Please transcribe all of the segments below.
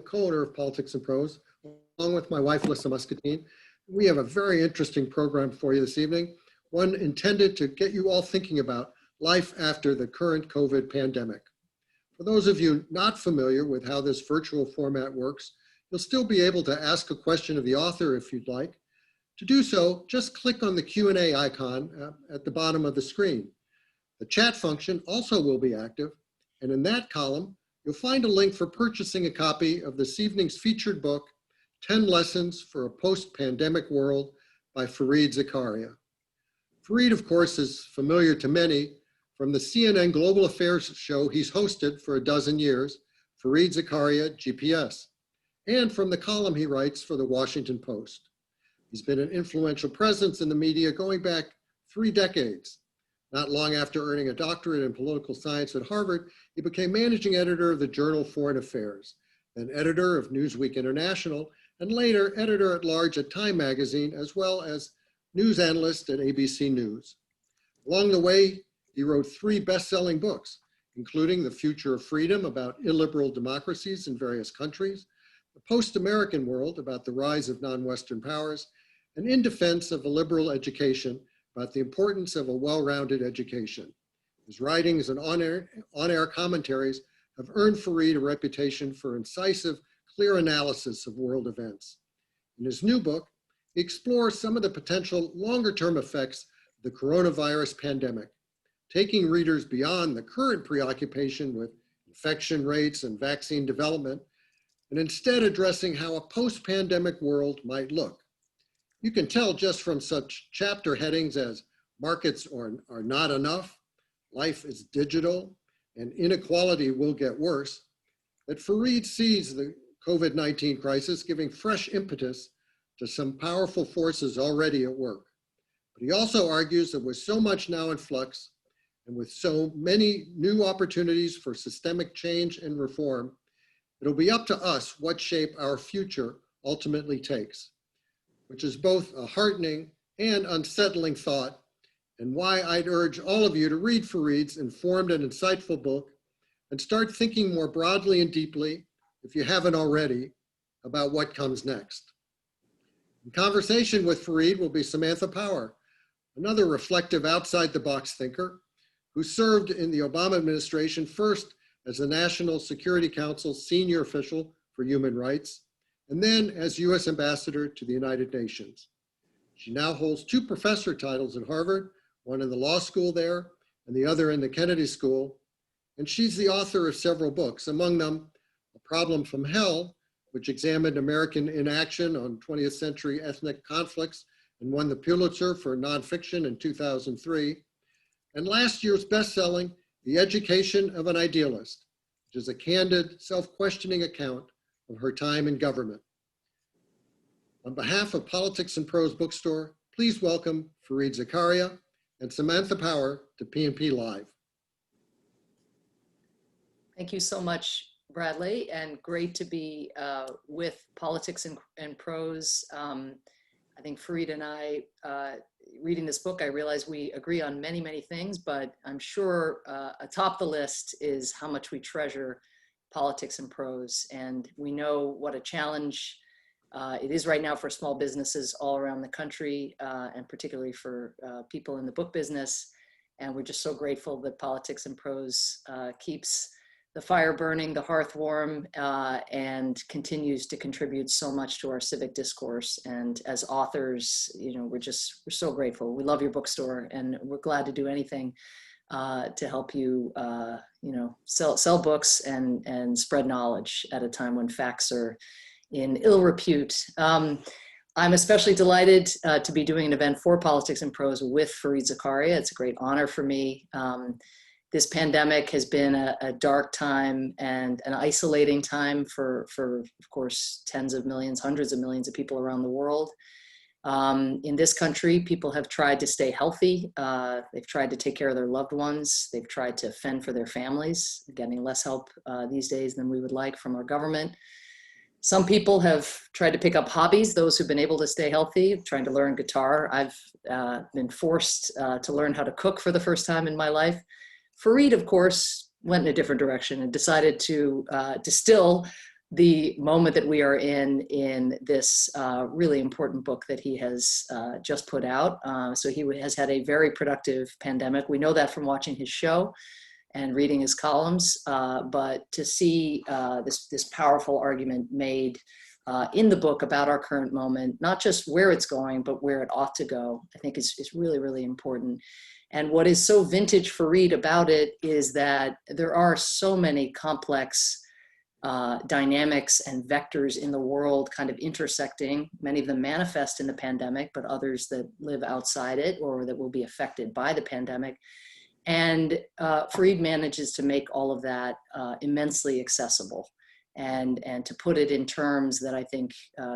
co-owner of Politics and Prose, along with my wife, Lissa Muscatine. We have a very interesting program for you this evening, one intended to get you all thinking about life after the current COVID pandemic. For those of you not familiar with how this virtual format works, you'll still be able to ask a question of the author if you'd like. To do so, just click on the Q&A icon at the bottom of the screen. The chat function also will be active, and in that column, you'll find a link for purchasing a copy of this evening's featured book, 10 Lessons for a Post-Pandemic World by Fareed Zakaria. Fareed, of course, is familiar to many from the CNN Global Affairs show he's hosted for a dozen years, Fareed Zakaria GPS, and from the column he writes for the Washington Post. He's been an influential presence in the media going back 3 decades. Not long after earning a doctorate in political science at Harvard, he became managing editor of the journal Foreign Affairs, then editor of Newsweek International, and later editor-at-large at Time magazine, as well as news analyst at ABC News. Along the way, he wrote 3 best-selling books, including The Future of Freedom about illiberal democracies in various countries, The Post-American World about the rise of non-Western powers, and In Defense of a Liberal Education about the importance of a well-rounded education. His writings and on-air commentaries have earned Fareed a reputation for incisive, clear analysis of world events. In his new book, he explores some of the potential longer-term effects of the coronavirus pandemic, taking readers beyond the current preoccupation with infection rates and vaccine development, and instead addressing how a post-pandemic world might look. You can tell just from such chapter headings as Markets are not enough, Life is digital, and Inequality will get worse, that Fareed sees the COVID-19 crisis giving fresh impetus to some powerful forces already at work. But he also argues that with so much now in flux, and with so many new opportunities for systemic change and reform, it'll be up to us what shape our future ultimately takes, which is both a heartening and unsettling thought, and why I'd urge all of you to read Fareed's informed and insightful book and start thinking more broadly and deeply, if you haven't already, about what comes next. In conversation with Fareed will be Samantha Power, another reflective outside-the-box thinker who served in the Obama administration first as the National Security Council's senior official for human rights, and then as U.S. Ambassador to the United Nations. She now holds 2 professor titles at Harvard, one in the law school there and the other in the Kennedy School, and she's the author of several books, among them A Problem from Hell, which examined American inaction on 20th century ethnic conflicts and won the Pulitzer for nonfiction in 2003, and last year's best-selling The Education of an Idealist, which is a candid, self-questioning account of her time in government. On behalf of Politics and Prose Bookstore, please welcome Fareed Zakaria and Samantha Power to P&P Live. Thank you so much, Bradley, and great to be with Politics and Prose. I think Fareed and I, reading this book, I realize we agree on many, many things, but I'm sure atop the list is how much we treasure politics and prose. And we know what a challenge it is right now for small businesses all around the country, and particularly for people in the book business. And we're just so grateful that Politics and Prose keeps the fire burning, the hearth warm, and continues to contribute so much to our civic discourse. And as authors, you know, we're so grateful. We love your bookstore, and we're glad to do anything to help you, you know, sell books and spread knowledge at a time when facts are in ill repute. I'm especially delighted to be doing an event for Politics and Prose with Fareed Zakaria. It's a great honor for me. This pandemic has been a dark time and an isolating time for, of course, tens of millions, hundreds of millions of people around the world. In this country, people have tried to stay healthy. They've tried to take care of their loved ones. They've tried to fend for their families, getting less help these days than we would like from our government. Some people have tried to pick up hobbies, those who've been able to stay healthy, trying to learn guitar. I've been forced to learn how to cook for the first time in my life. Fareed, of course, went in a different direction and decided to distill the moment that we are in this really important book that he has just put out. So he has had a very productive pandemic. We know that from watching his show and reading his columns, but to see this powerful argument made in the book about our current moment, not just where it's going, but where it ought to go, I think is really, really important. And what is so vintage Fareed about it is that there are so many complex dynamics and vectors in the world kind of intersecting. Many of them manifest in the pandemic, but others that live outside it or that will be affected by the pandemic. And Fareed manages to make all of that immensely accessible and to put it in terms that I think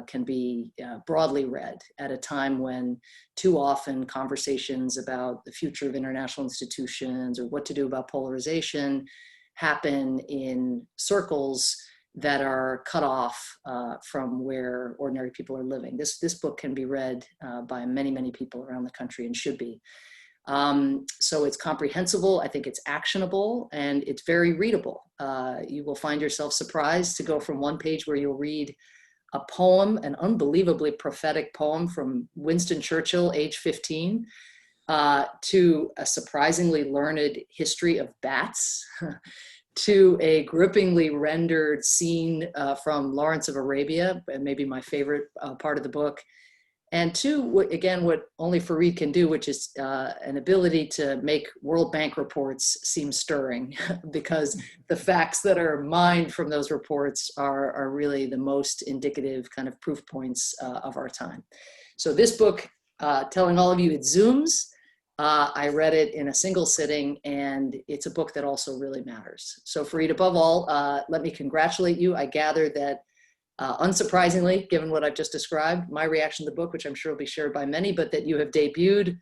can be broadly read at a time when too often conversations about the future of international institutions or what to do about polarization happen in circles that are cut off from where ordinary people are living. This book can be read by many, many people around the country and should be. So it's comprehensible, I think it's actionable, and it's very readable. You will find yourself surprised to go from one page where you'll read a poem, an unbelievably prophetic poem from Winston Churchill, age 15, to a surprisingly learned history of bats, to a grippingly rendered scene from Lawrence of Arabia, and maybe my favorite part of the book. And two, again, what only Fareed can do, which is an ability to make World Bank reports seem stirring, because the facts that are mined from those reports are really the most indicative kind of proof points of our time. So this book, telling all of you it zooms, I read it in a single sitting, and it's a book that also really matters. So Fareed, above all, let me congratulate you. I gather that unsurprisingly, given what I've just described, my reaction to the book, which I'm sure will be shared by many, but that you have debuted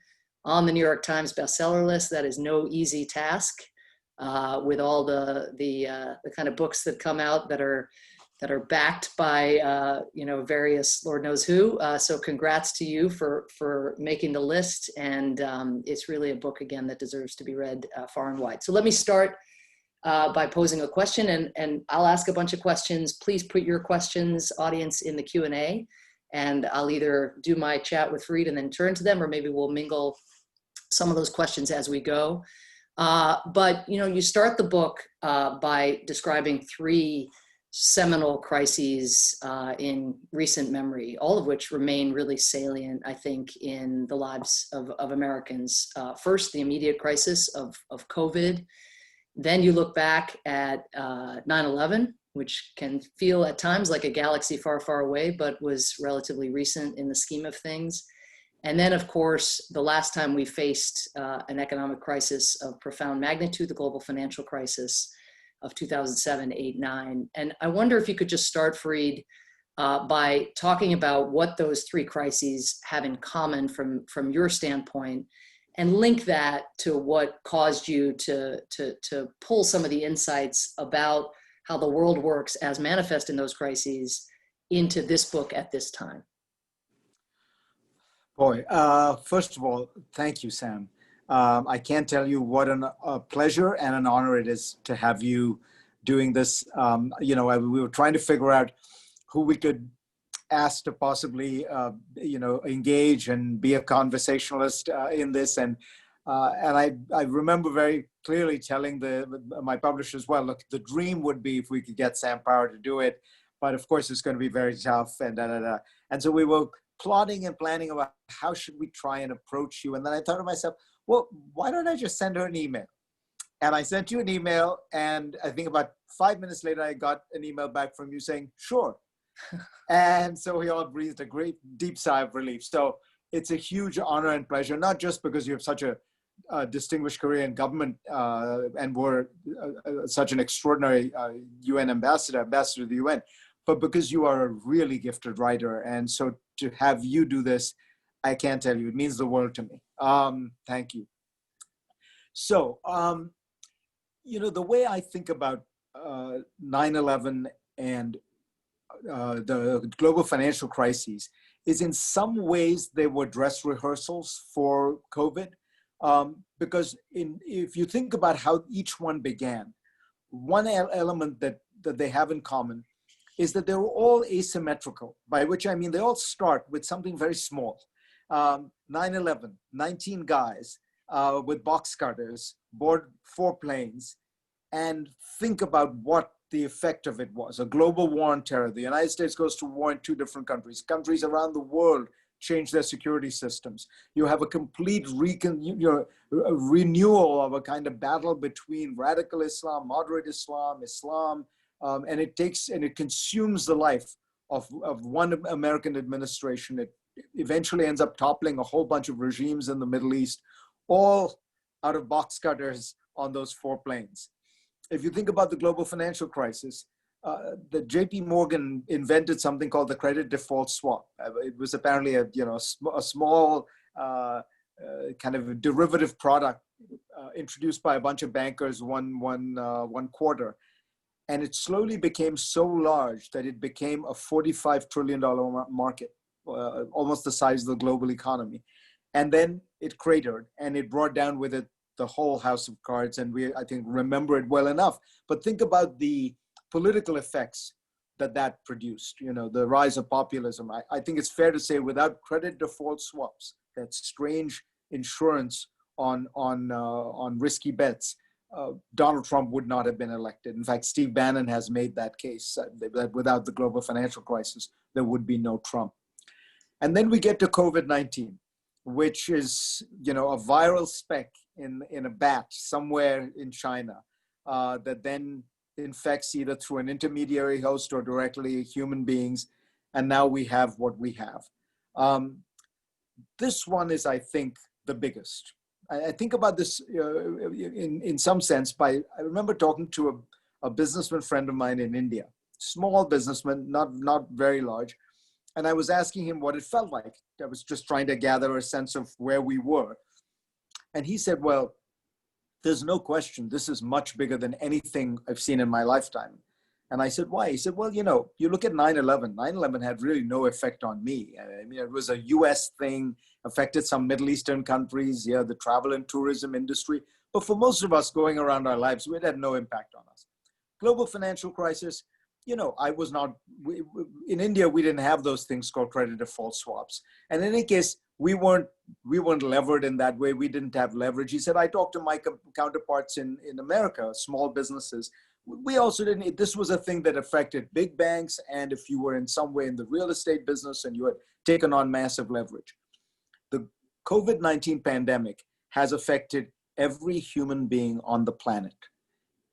on the New York Times bestseller list. That is no easy task with all the kind of books that come out that are backed by various Lord knows who. So congrats to you for making the list, and it's really a book again that deserves to be read far and wide. So let me start by posing a question, and I'll ask a bunch of questions. Please put your questions, audience, in the Q&A, and I'll either do my chat with Fareed and then turn to them, or maybe we'll mingle some of those questions as we go. But you start the book by describing three seminal crises in recent memory, all of which remain really salient, I think, in the lives of Americans. First, the immediate crisis of COVID. Then you look back at 9/11, which can feel at times like a galaxy far, far away, but was relatively recent in the scheme of things. And then, of course, the last time we faced an economic crisis of profound magnitude, the global financial crisis of 2007, 8, 9. And I wonder if you could just start, Fareed, by talking about what those three crises have in common from your standpoint, and link that to what caused you to pull some of the insights about how the world works as manifest in those crises into this book at this time. Boy, first of all, thank you, Sam. I can't tell you what a pleasure and an honor it is to have you doing this. We were trying to figure out who we could ask to possibly, engage and be a conversationalist in this. And I remember very clearly telling my publishers, well, look, the dream would be if we could get Sam Power to do it, but of course it's going to be very tough and And so we were plotting and planning about how should we try and approach you. And then I thought to myself, well, why don't I just send her an email? And I sent you an email, and I think about 5 minutes later, I got an email back from you saying, sure. And so we all breathed a great deep sigh of relief. So it's a huge honor and pleasure, not just because you have such a distinguished career in government and were such an extraordinary UN ambassador to the UN, but because you are a really gifted writer. And so to have you do this, I can't tell you, it means the world to me. Thank you. So, the way I think about 9/11 and the global financial crises is in some ways they were dress rehearsals for COVID. Because if you think about how each one began, one element that they have in common is that they're all asymmetrical, by which I mean they all start with something very small. 9/11, 19 guys with box cutters board 4 planes, and think about what the effect of it was. A global war on terror. The United States goes to war in 2 different countries. Countries around the world change their security systems. You have a complete renewal of a kind of battle between radical Islam, moderate Islam, and it consumes the life of one American administration. It eventually ends up toppling a whole bunch of regimes in the Middle East, all out of box cutters on those 4 planes. If you think about the global financial crisis, the JP Morgan invented something called the credit default swap. It was apparently a small kind of a derivative product introduced by a bunch of bankers one quarter. And it slowly became so large that it became a $45 trillion market, almost the size of the global economy. And then it cratered, and it brought down with it the whole house of cards, and we, I think, remember it well enough. But think about the political effects that produced, the rise of populism. I think it's fair to say without credit default swaps, that strange insurance on risky bets, Donald Trump would not have been elected. In fact, Steve Bannon has made that case, that without the global financial crisis, there would be no Trump. And then we get to COVID-19, which is, a viral speck in a bat somewhere in China that then infects either through an intermediary host or directly human beings. And now we have what we have. This one is, I think, the biggest. I think about this in some sense I remember talking to a businessman friend of mine in India, small businessman, not very large. And I was asking him what it felt like. I was just trying to gather a sense of where we were. And he said, well, there's no question, this is much bigger than anything I've seen in my lifetime. And I said, why? He said, well, you look at 9/11. 9/11 had really no effect on me. I mean, it was a US thing, affected some Middle Eastern countries, the travel and tourism industry. But for most of us going around our lives, it had no impact on us. Global financial crisis, I was not, in India, we didn't have those things called credit default swaps. And in any case, we weren't levered in that way. We didn't have leverage. He said, I talked to my counterparts in America, small businesses. We also didn't, this was a thing that affected big banks. And if you were in some way in the real estate business and you had taken on massive leverage. The COVID-19 pandemic has affected every human being on the planet.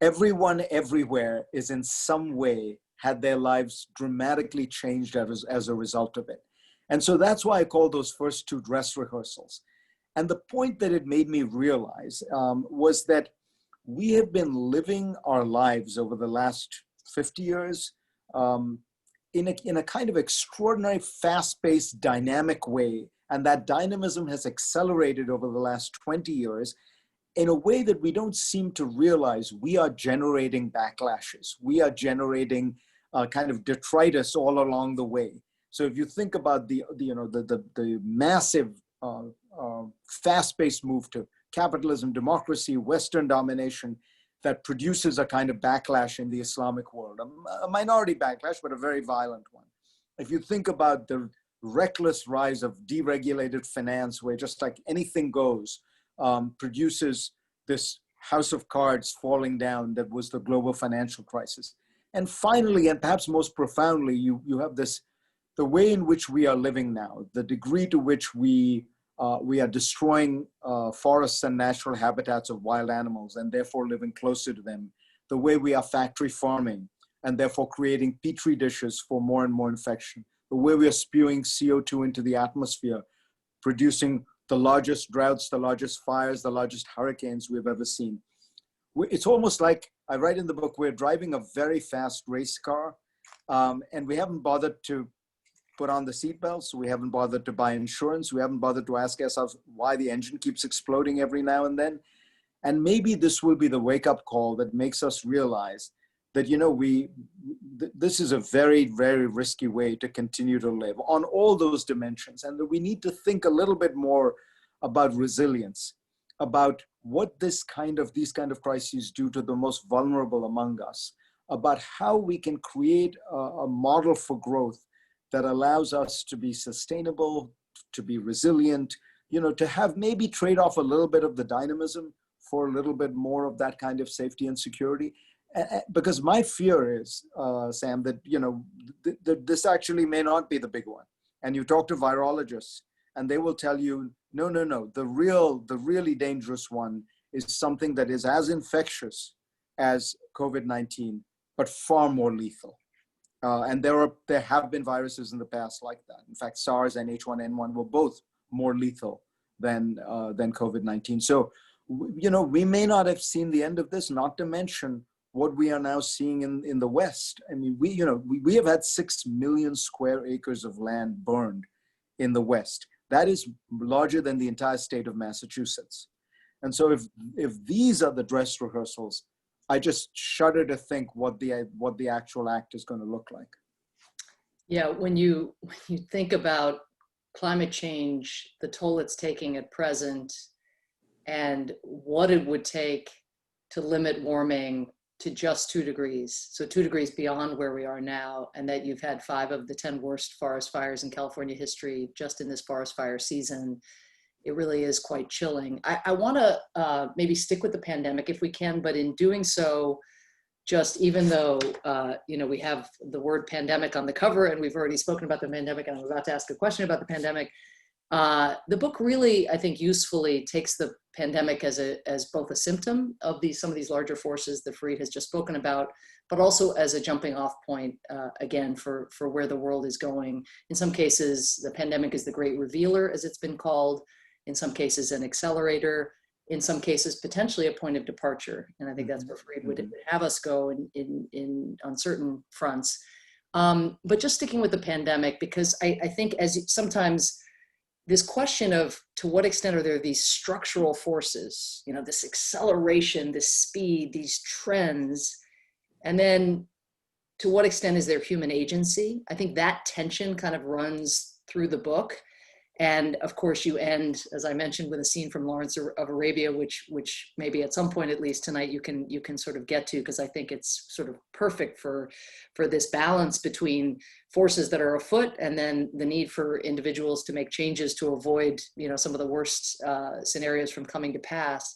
Everyone everywhere is in some way had their lives dramatically changed as a result of it. And so that's why I call those first 2 dress rehearsals. And the point that it made me realize was that we have been living our lives over the last 50 years in a kind of extraordinary, fast-paced, dynamic way. And that dynamism has accelerated over the last 20 years in a way that we don't seem to realize. We are generating backlashes. We are generating kind of detritus all along the way. So if you think about the massive, fast-paced move to capitalism, democracy, Western domination that produces a kind of backlash in the Islamic world, a minority backlash, but a very violent one. If you think about the reckless rise of deregulated finance, where just like anything goes, produces this house of cards falling down that was the global financial crisis. And finally, and perhaps most profoundly, you have this, the way in which we are living now, the degree to which we are destroying forests and natural habitats of wild animals and therefore living closer to them, the way we are factory farming and therefore creating petri dishes for more and more infection, the way we are spewing CO2 into the atmosphere, producing the largest droughts, the largest fires, the largest hurricanes we've ever seen. It's almost like, I write in the book, we're driving a very fast race car and we haven't bothered to put on the seatbelts. We haven't bothered to buy insurance. We haven't bothered to ask ourselves why the engine keeps exploding every now and then. And maybe this will be the wake-up call that makes us realize that, this is a very, very risky way to continue to live on all those dimensions. And that we need to think a little bit more about resilience, about what these kind of crises do to the most vulnerable among us. about how we can create a model for growth that allows us to be sustainable, to be resilient, to have maybe trade off a little bit of the dynamism for a little bit more of that kind of safety and security. Because my fear is, Sam, that, this actually may not be the big one. And you talk to virologists and they will tell you, no, the really dangerous one is something that is as infectious as COVID-19, but far more lethal. And there have been viruses in the past like that. In fact, SARS and H1N1 were both more lethal than COVID-19. So, we may not have seen the end of this, not to mention what we are now seeing in the West. I mean, we have had 6 million square acres of land burned in the West. That is larger than the entire state of Massachusetts. And so if these are the dress rehearsals, I just shudder to think what the actual act is going to look like. Yeah, when you think about climate change, the toll it's taking at present, and what it would take to limit warming to just 2 degrees, so 2 degrees beyond where we are now, and that you've had 5 of the 10 worst forest fires in California history just in this forest fire season, it really is quite chilling. I want to maybe stick with the pandemic if we can, but in doing so, just even though we have the word pandemic on the cover and we've already spoken about the pandemic, and I'm about to ask a question about the pandemic, the book really, I think, usefully takes the pandemic as both a symptom of some of these larger forces that Fareed has just spoken about, but also as a jumping off point, again, for where the world is going. In some cases, the pandemic is the great revealer, as it's been called. In some cases, an accelerator. In some cases, potentially a point of departure. And I think that's where Fareed would have us go on certain fronts. But just sticking with the pandemic, because I think sometimes this question of to what extent are there these structural forces, this acceleration, this speed, these trends, and then to what extent is there human agency? I think that tension kind of runs through the book. And of course you end, as I mentioned, with a scene from Lawrence of Arabia, which maybe at some point, at least tonight, you can sort of get to, because I think it's sort of perfect for this balance between forces that are afoot and then the need for individuals to make changes to avoid, some of the worst scenarios from coming to pass.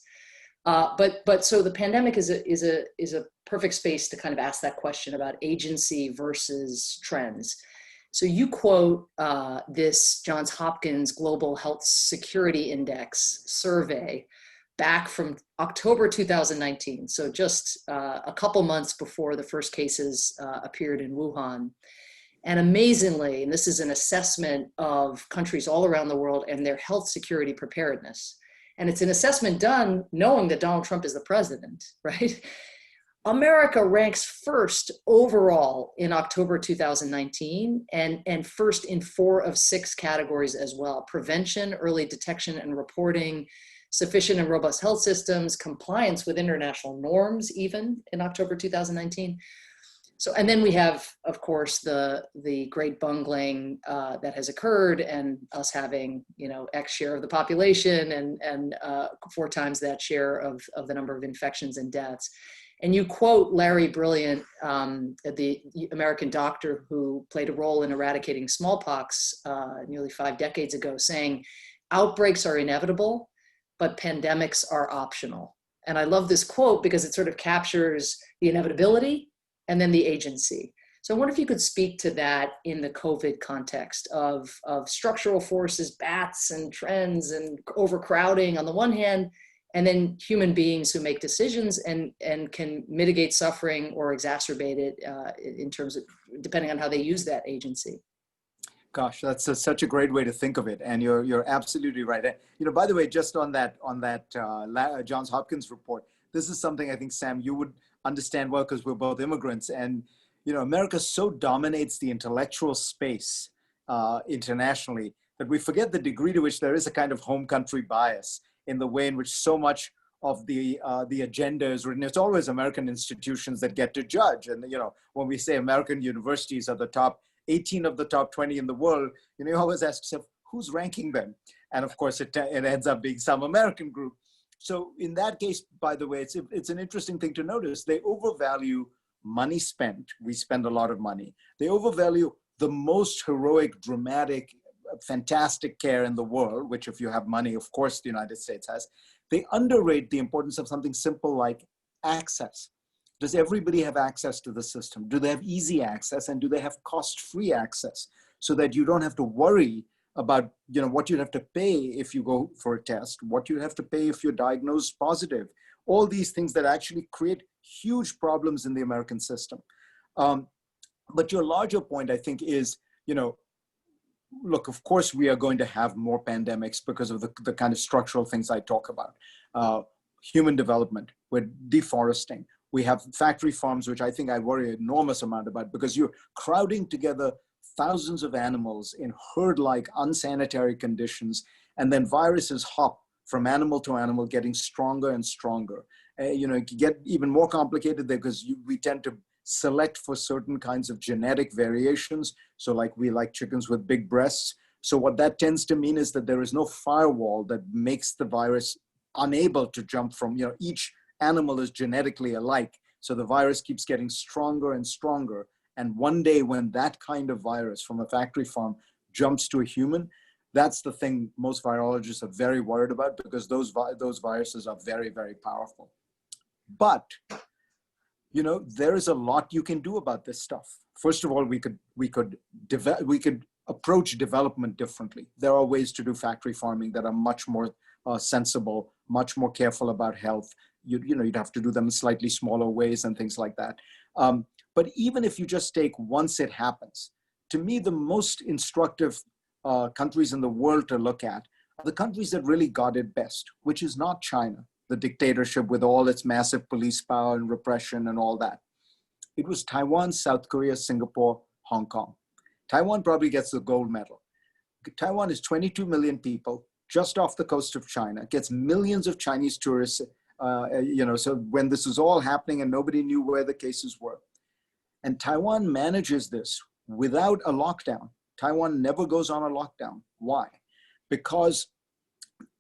But so the pandemic is a perfect space to kind of ask that question about agency versus trends. So you quote this Johns Hopkins Global Health Security Index survey back from October 2019. So just a couple months before the first cases appeared in Wuhan. And amazingly, and this is an assessment of countries all around the world and their health security preparedness. And it's an assessment done knowing that Donald Trump is the president, right? America ranks first overall in October 2019 and first in 4 of 6 categories as well: prevention, early detection and reporting, sufficient and robust health systems, compliance with international norms, even in October 2019. So, and then we have, of course, the great bungling that has occurred, and us having, X share of the population and 4 times that share of the number of infections and deaths. And you quote Larry Brilliant, the American doctor who played a role in eradicating smallpox nearly 5 decades ago, saying, "Outbreaks are inevitable, but pandemics are optional." And I love this quote because it sort of captures the inevitability and then the agency. So I wonder if you could speak to that in the COVID context of structural forces, bats and trends and overcrowding on the one hand, and then human beings who make decisions and can mitigate suffering or exacerbate it in terms of, depending on how they use that agency. Gosh, that's such a great way to think of it, and you're absolutely right. By the way, just on that Johns Hopkins report, this is something I think, Sam, you would understand well because we're both immigrants, and America so dominates the intellectual space internationally that we forget the degree to which there is a kind of home country bias in the way in which so much of the agenda is written. It's always American institutions that get to judge. And, when we say American universities are the top 18 of the top 20 in the world, you always ask yourself, who's ranking them? And of course, it ends up being some American group. So in that case, by the way, it's an interesting thing to notice. They overvalue money spent. We spend a lot of money. They overvalue the most heroic, dramatic, fantastic care in the world, which if you have money, of course, the United States has. They underrate the importance of something simple like access. Does everybody have access to the system? Do they have easy access, and do they have cost-free access, so that you don't have to worry about what you'd have to pay if you go for a test, what you'd have to pay if you're diagnosed positive, all these things that actually create huge problems in the American system. But your larger point, I think, is, look, of course, we are going to have more pandemics because of the kind of structural things I talk about. Human development, we're deforesting. We have factory farms, which I think I worry an enormous amount about, because you're crowding together thousands of animals in herd-like, unsanitary conditions, and then viruses hop from animal to animal, getting stronger and stronger. It can get even more complicated there, because we tend to select for certain kinds of genetic variations. So like we like chickens with big breasts. So what that tends to mean is that there is no firewall that makes the virus unable to jump from, each animal is genetically alike. So the virus keeps getting stronger and stronger. And one day when that kind of virus from a factory farm jumps to a human, that's the thing most virologists are very worried about, because those viruses are very, very powerful. But there is a lot you can do about this stuff. First of all, we could approach development differently. There are ways to do factory farming that are much more sensible, much more careful about health. You'd have to do them in slightly smaller ways and things like that. But even if you just take once it happens, to me, the most instructive countries in the world to look at are the countries that really got it best, which is not China, the dictatorship with all its massive police power and repression and all that. It was Taiwan, South Korea, Singapore, Hong Kong. Taiwan probably gets the gold medal. Taiwan is 22 million people, just off the coast of China, gets millions of Chinese tourists, so when this is all happening and nobody knew where the cases were. And Taiwan manages this without a lockdown. Taiwan never goes on a lockdown. Why? Because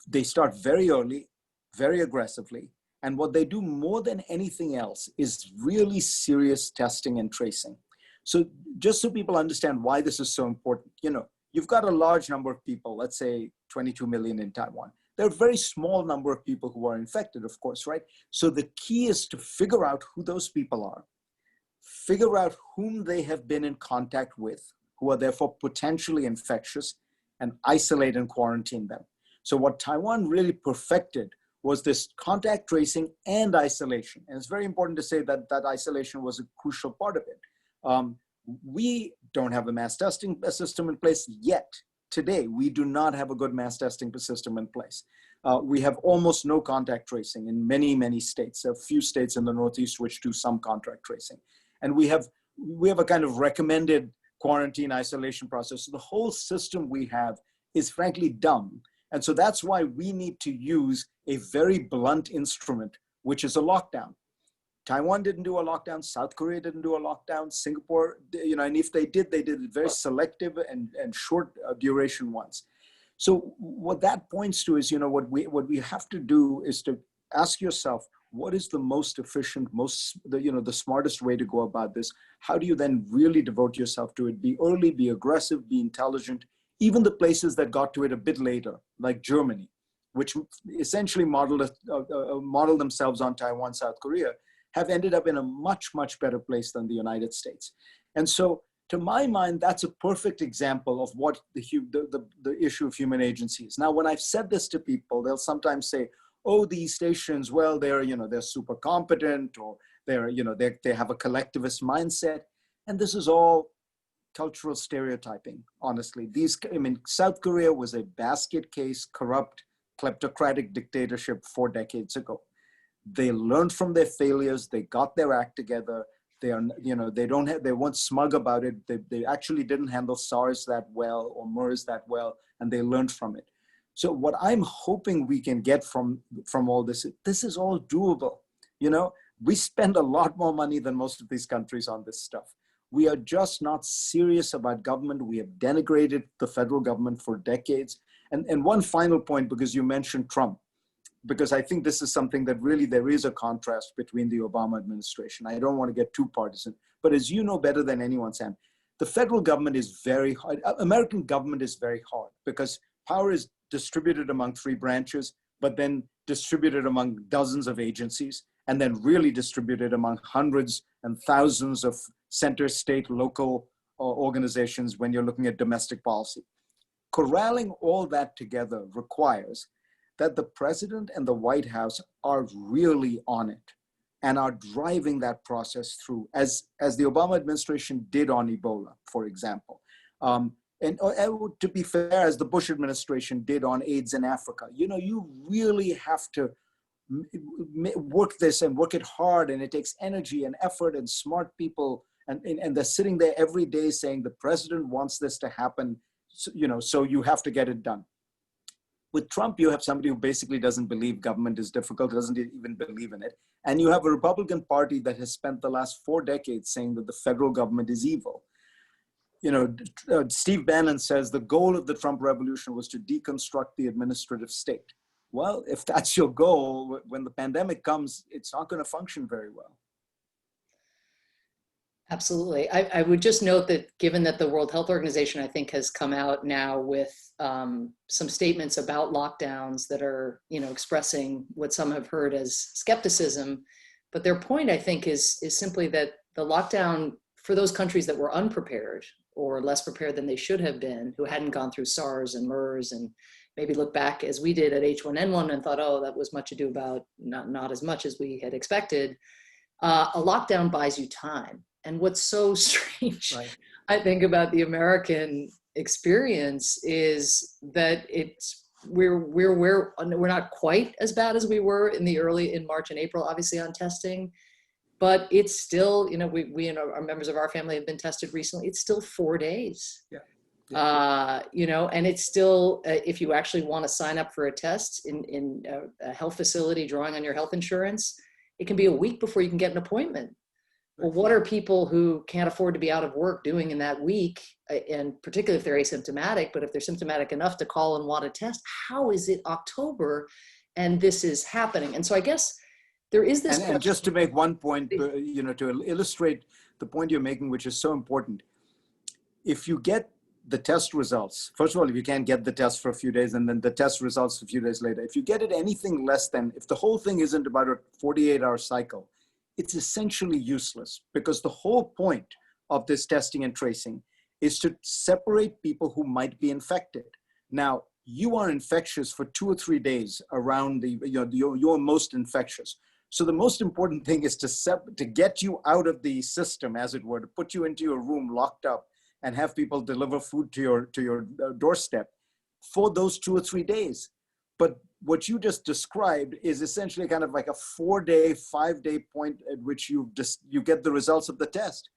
they start very early, very aggressively. And what they do more than anything else is really serious testing and tracing. So just so people understand why this is so important, you've got a large number of people, let's say 22 million in Taiwan. There are a very small number of people who are infected, of course, right? So the key is to figure out who those people are, figure out whom they have been in contact with, who are therefore potentially infectious, and isolate and quarantine them. So what Taiwan really perfected was this contact tracing and isolation. And it's very important to say that that isolation was a crucial part of it. We don't have a mass testing system in place yet. Today, we do not have a good mass testing system in place. We have almost no contact tracing in many, many states. There are a few states in the Northeast which do some contact tracing. And we have a kind of recommended quarantine isolation process. So the whole system we have is frankly dumb. And so that's why we need to use a very blunt instrument, which is a lockdown. Taiwan didn't do a lockdown. South Korea didn't do a lockdown. Singapore, and if they did very selective and short duration ones. So what that points to is, what we have to do is to ask yourself, what is the most efficient, the smartest way to go about this? How do you then really devote yourself to it? Be early, be aggressive, be intelligent. Even the places that got to it a bit later, like Germany, which essentially modeled themselves on Taiwan, South Korea, have ended up in a much, much better place than the United States. And so, to my mind, that's a perfect example of what the issue of human agency is. Now, when I've said this to people, they'll sometimes say, oh, these stations, well, they're super competent, or they have a collectivist mindset. And this is all cultural stereotyping, honestly. South Korea was a basket case, corrupt, kleptocratic dictatorship 4 decades ago. They learned from their failures. They got their act together. They weren't smug about it. They actually didn't handle SARS that well or MERS that well, and they learned from it. So what I'm hoping we can get from all this is all doable. We spend a lot more money than most of these countries on this stuff. We are just not serious about government. We have denigrated the federal government for decades. And one final point, because you mentioned Trump. because I think this is something that really there is a contrast between the Obama administration. I don't want to get too partisan, but as you know better than anyone, Sam, the federal government is very hard. American government is very hard because power is distributed among three branches, but then distributed among dozens of agencies, and then really distributed among hundreds and thousands of center, state, local organizations when you're looking at domestic policy. Corralling all that together requires that the president and the White House are really on it and are driving that process through, as the Obama administration did on Ebola, for example. And to be fair, as the Bush administration did on AIDS in Africa. You know, you really have to work this and work it hard, and it takes energy and effort and smart people, and they're sitting there every day saying the president wants this to happen, so you have to get it done. With Trump, you have somebody who basically doesn't believe government is difficult, doesn't even believe in it. And you have a Republican Party that has spent the last 4 decades saying that the federal government is evil. Steve Bannon says the goal of the Trump revolution was to deconstruct the administrative state. Well, if that's your goal, when the pandemic comes, it's not going to function very well. Absolutely. I would just note that given that the World Health Organization, I think, has come out now with some statements about lockdowns that are, expressing what some have heard as skepticism. But their point, I think, is simply that the lockdown for those countries that were unprepared or less prepared than they should have been, who hadn't gone through SARS and MERS and maybe look back as we did at H1N1 and thought, oh, that was much ado about, not as much as we had expected. A lockdown buys you time. And what's so strange, right, I think, about the American experience is that we're not quite as bad as we were in March and April, obviously, on testing, but it's still, we and our members of our family have been tested recently. It's still 4 days. Yeah. And it's still, if you actually want to sign up for a test in a health facility, drawing on your health insurance, it can be a week before you can get an appointment. Well, what are people who can't afford to be out of work doing in that week? And particularly if they're asymptomatic, but if they're symptomatic enough to call and want a test, how is it October and this is happening? And so I guess there is this. And just to make one point, to illustrate the point you're making, which is so important. If you get the test results, first of all, if you can't get the test for a few days and then the test results a few days later, if you get it anything less than, if the whole thing isn't about a 48-hour cycle, it's essentially useless, because the whole point of this testing and tracing is to separate people who might be infected. Now, you are infectious for 2 or 3 days around you're most infectious. So the most important thing is to get you out of the system, as it were, to put you into your room locked up and have people deliver food to your doorstep for those 2 or 3 days. But what you just described is essentially kind of like a 4-day, 5-day point at which you get the results of the test.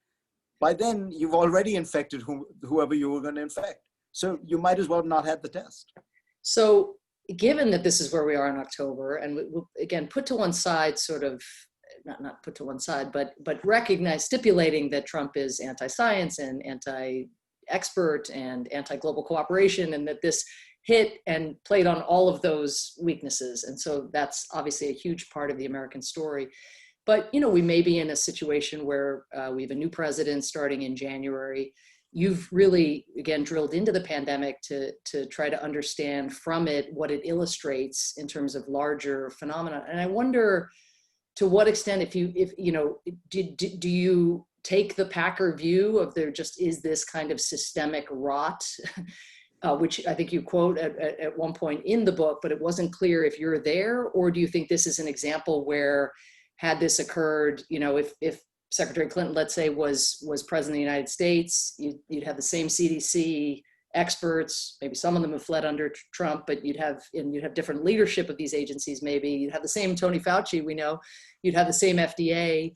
By then, you've already infected whoever you were going to infect. So you might as well not have the test. So given that this is where we are in October, and we'll, again, put to one side sort of, not put to one side, but stipulating that Trump is anti-science and anti-expert and anti-global cooperation, and that this hit and played on all of those weaknesses. And so that's obviously a huge part of the American story. But, we may be in a situation where we have a new president starting in January. You've really, again, drilled into the pandemic to try to understand from it what it illustrates in terms of larger phenomena. And I wonder to what extent, do you take the Packer view of there just is this kind of systemic rot, which I think you quote at one point in the book, but it wasn't clear if you're there, or do you think this is an example where, had this occurred, if Secretary Clinton, let's say, was president of the United States, you'd have the same CDC experts, maybe some of them have fled under Trump, but you'd have different leadership of these agencies, maybe. You'd have the same Tony Fauci, we know. You'd have the same FDA.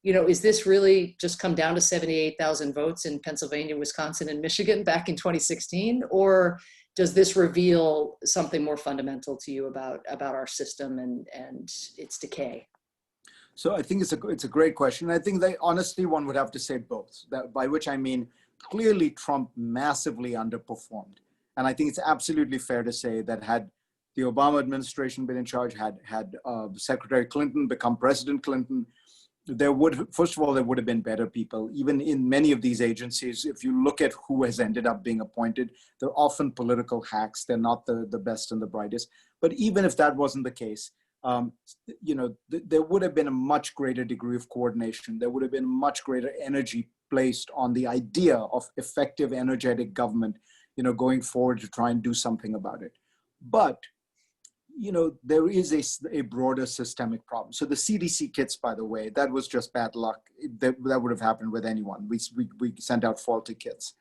Is this really just come down to 78,000 votes in Pennsylvania, Wisconsin, and Michigan back in 2016? Or does this reveal something more fundamental to you about our system and its decay? So I think it's a great question. I think that honestly, one would have to say both. That, by which I mean, clearly Trump massively underperformed. And I think it's absolutely fair to say that had the Obama administration been in charge, had Secretary Clinton become President Clinton, there would, first of all, there would have been better people. Even in many of these agencies, if you look at who has ended up being appointed, they're often political hacks. They're not the best and the brightest. But even if that wasn't the case, there would have been a much greater degree of coordination. There would have been much greater energy placed on the idea of effective, energetic government, going forward to try and do something about it. But there is a broader systemic problem. So the CDC kits, by the way, that was just bad luck. That would have happened with anyone. We sent out faulty kits.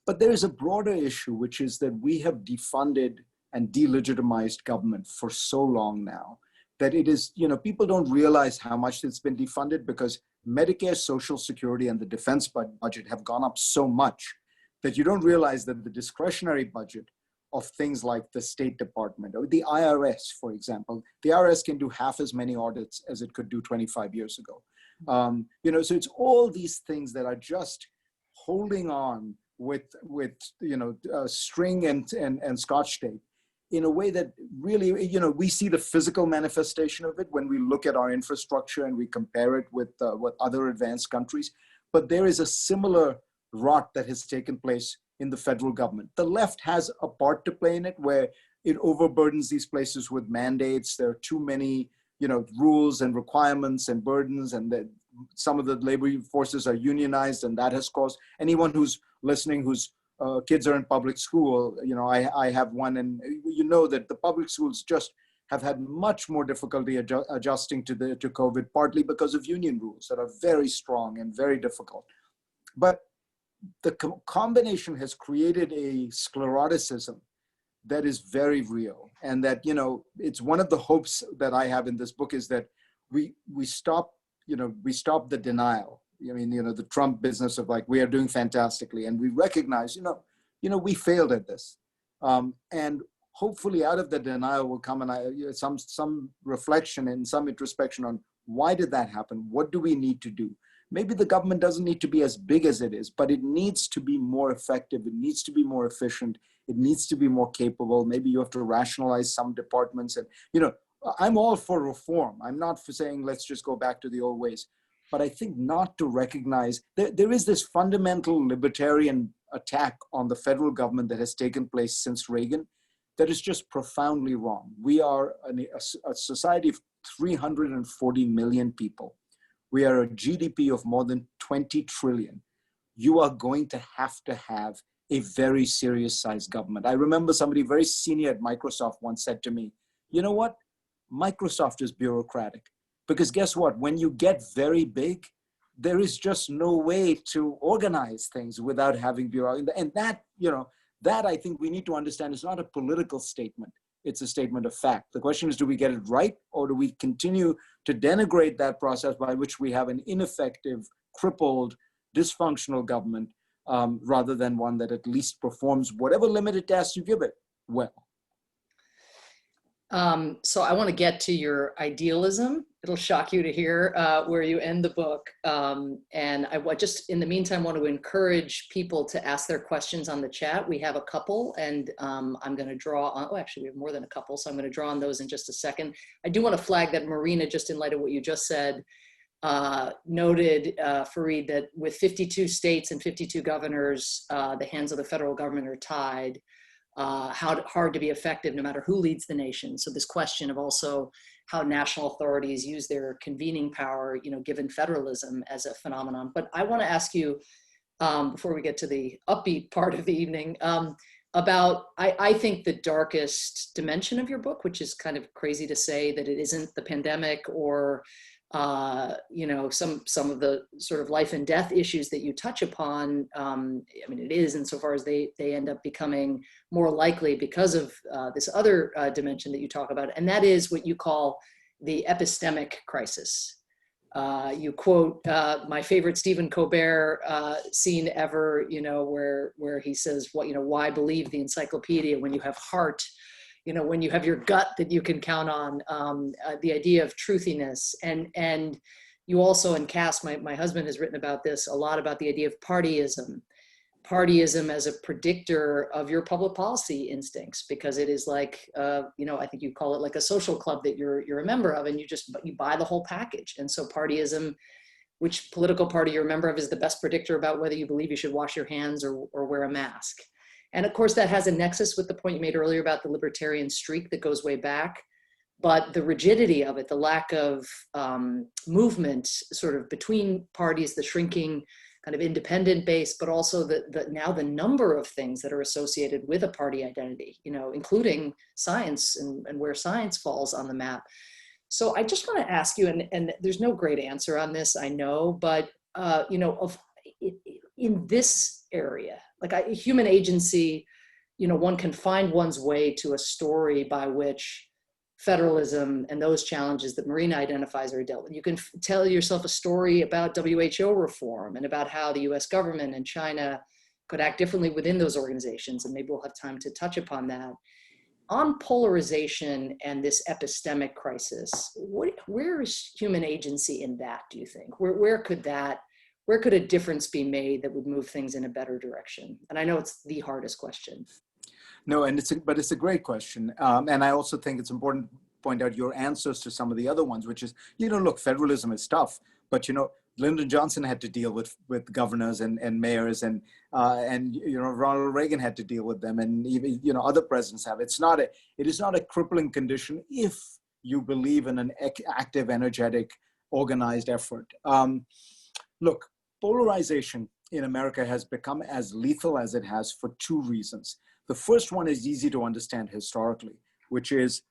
But there is a broader issue, which is that we have defunded and delegitimized government for so long now that it is, people don't realize how much it's been defunded because Medicare, Social Security, and the defense budget have gone up so much that you don't realize that the discretionary budget of things like the State Department or the IRS, for example, the IRS can do half as many audits as it could do 25 years ago. So it's all these things that are just holding on with string and scotch tape in a way that really, we see the physical manifestation of it when we look at our infrastructure and we compare it with other advanced countries. But there is a similar rot that has taken place in the federal government. The left has a part to play in it where it overburdens these places with mandates. There are too many, rules and requirements and burdens, and that some of the labor forces are unionized, and that has caused anyone who's listening whose kids are in public school. I have one, and that the public schools just have had much more difficulty adjusting to COVID, partly because of union rules that are very strong and very difficult. But the combination has created a scleroticism that is very real, and that it's one of the hopes that I have in this book is that we stop the denial. The Trump business of like we are doing fantastically, and we recognize we failed at this, and hopefully out of the denial will come some reflection and some introspection on why did that happen, what do we need to do. Maybe the government doesn't need to be as big as it is, but it needs to be more effective. It needs to be more efficient. It needs to be more capable. Maybe you have to rationalize some departments. And, I'm all for reform. I'm not for saying, let's just go back to the old ways. But I think not to recognize there is this fundamental libertarian attack on the federal government that has taken place since Reagan that is just profoundly wrong. We are a society of 340 million people. We are a GDP of more than 20 trillion. You are going to have a very serious sized government. I remember somebody very senior at Microsoft once said to me, you know what? Microsoft is bureaucratic because guess what? When you get very big, there is just no way to organize things without having bureaucracy. And that I think we need to understand is not a political statement. It's a statement of fact. The question is, do we get it right, or do we continue to denigrate that process by which we have an ineffective, crippled, dysfunctional government rather than one that at least performs whatever limited tasks you give it well? So I want to get to your idealism. It'll shock you to hear where you end the book. And I just, in the meantime, want to encourage people to ask their questions on the chat. We have a couple, and I'm going to draw on, actually we have more than a couple, so I'm going to draw on those in just a second. I do want to flag that Marina, just in light of what you just said, noted, Fareed, that with 52 states and 52 governors, the hands of the federal government are tied. How hard to be effective no matter who leads the nation. So this question of also how national authorities use their convening power, given federalism as a phenomenon. But I want to ask you, before we get to the upbeat part of the evening, about, I think, the darkest dimension of your book, which is kind of crazy to say that it isn't the pandemic or some of the sort of life and death issues that you touch upon. It is insofar as they end up becoming more likely because of this other dimension that you talk about, and that is what you call the epistemic crisis. You quote my favorite Stephen Colbert scene ever, where he says, why believe the encyclopedia when you have heart? When you have your gut that you can count on, the idea of truthiness. And you also, in Cass, my husband has written about this a lot, about the idea of partyism, partyism as a predictor of your public policy instincts, because it is like, I think you call it like a social club that you're a member of, and you buy the whole package. And so partyism, which political party you're a member of, is the best predictor about whether you believe you should wash your hands or wear a mask. And of course, that has a nexus with the point you made earlier about the libertarian streak that goes way back. But the rigidity of it, the lack of movement sort of between parties, the shrinking kind of independent base, but also now the number of things that are associated with a party identity, including science and where science falls on the map. So I just want to ask you, and there's no great answer on this, I know, but in this area, like human agency, one can find one's way to a story by which federalism and those challenges that Marina identifies are dealt with. You can tell yourself a story about WHO reform and about how the US government and China could act differently within those organizations, and maybe we'll have time to touch upon that. On polarization and this epistemic crisis, where is human agency in that, do you think? Where could a difference be made that would move things in a better direction? And I know it's the hardest question. No, but it's a great question. And I also think it's important to point out your answers to some of the other ones, which is, look, federalism is tough, but, Lyndon Johnson had to deal with governors and mayors, and Ronald Reagan had to deal with them, and even, other presidents have. It is not a crippling condition if you believe in an active, energetic, organized effort. Look, polarization in America has become as lethal as it has for two reasons. The first one is easy to understand historically, which is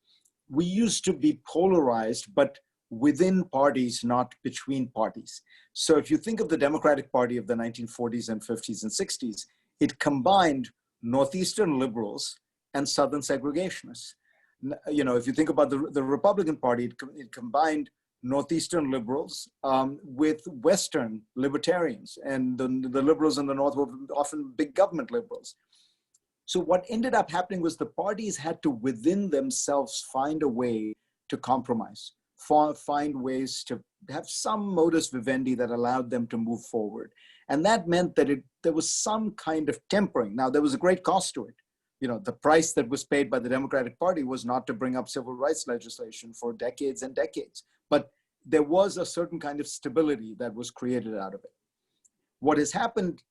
we used to be polarized, but within parties, not between parties. So if you think of the Democratic Party of the 1940s and 50s and 60s, it combined Northeastern liberals and Southern segregationists. If you think about the Republican Party, it combined Northeastern liberals with Western libertarians, and the liberals in the North were often big government liberals. So what ended up happening was the parties had to, within themselves, find a way to compromise, find ways to have some modus vivendi that allowed them to move forward. And that meant that there was some kind of tempering. Now, there was a great cost to it. The price that was paid by the Democratic Party was not to bring up civil rights legislation for decades and decades. But there was a certain kind of stability that was created out of it. What has happened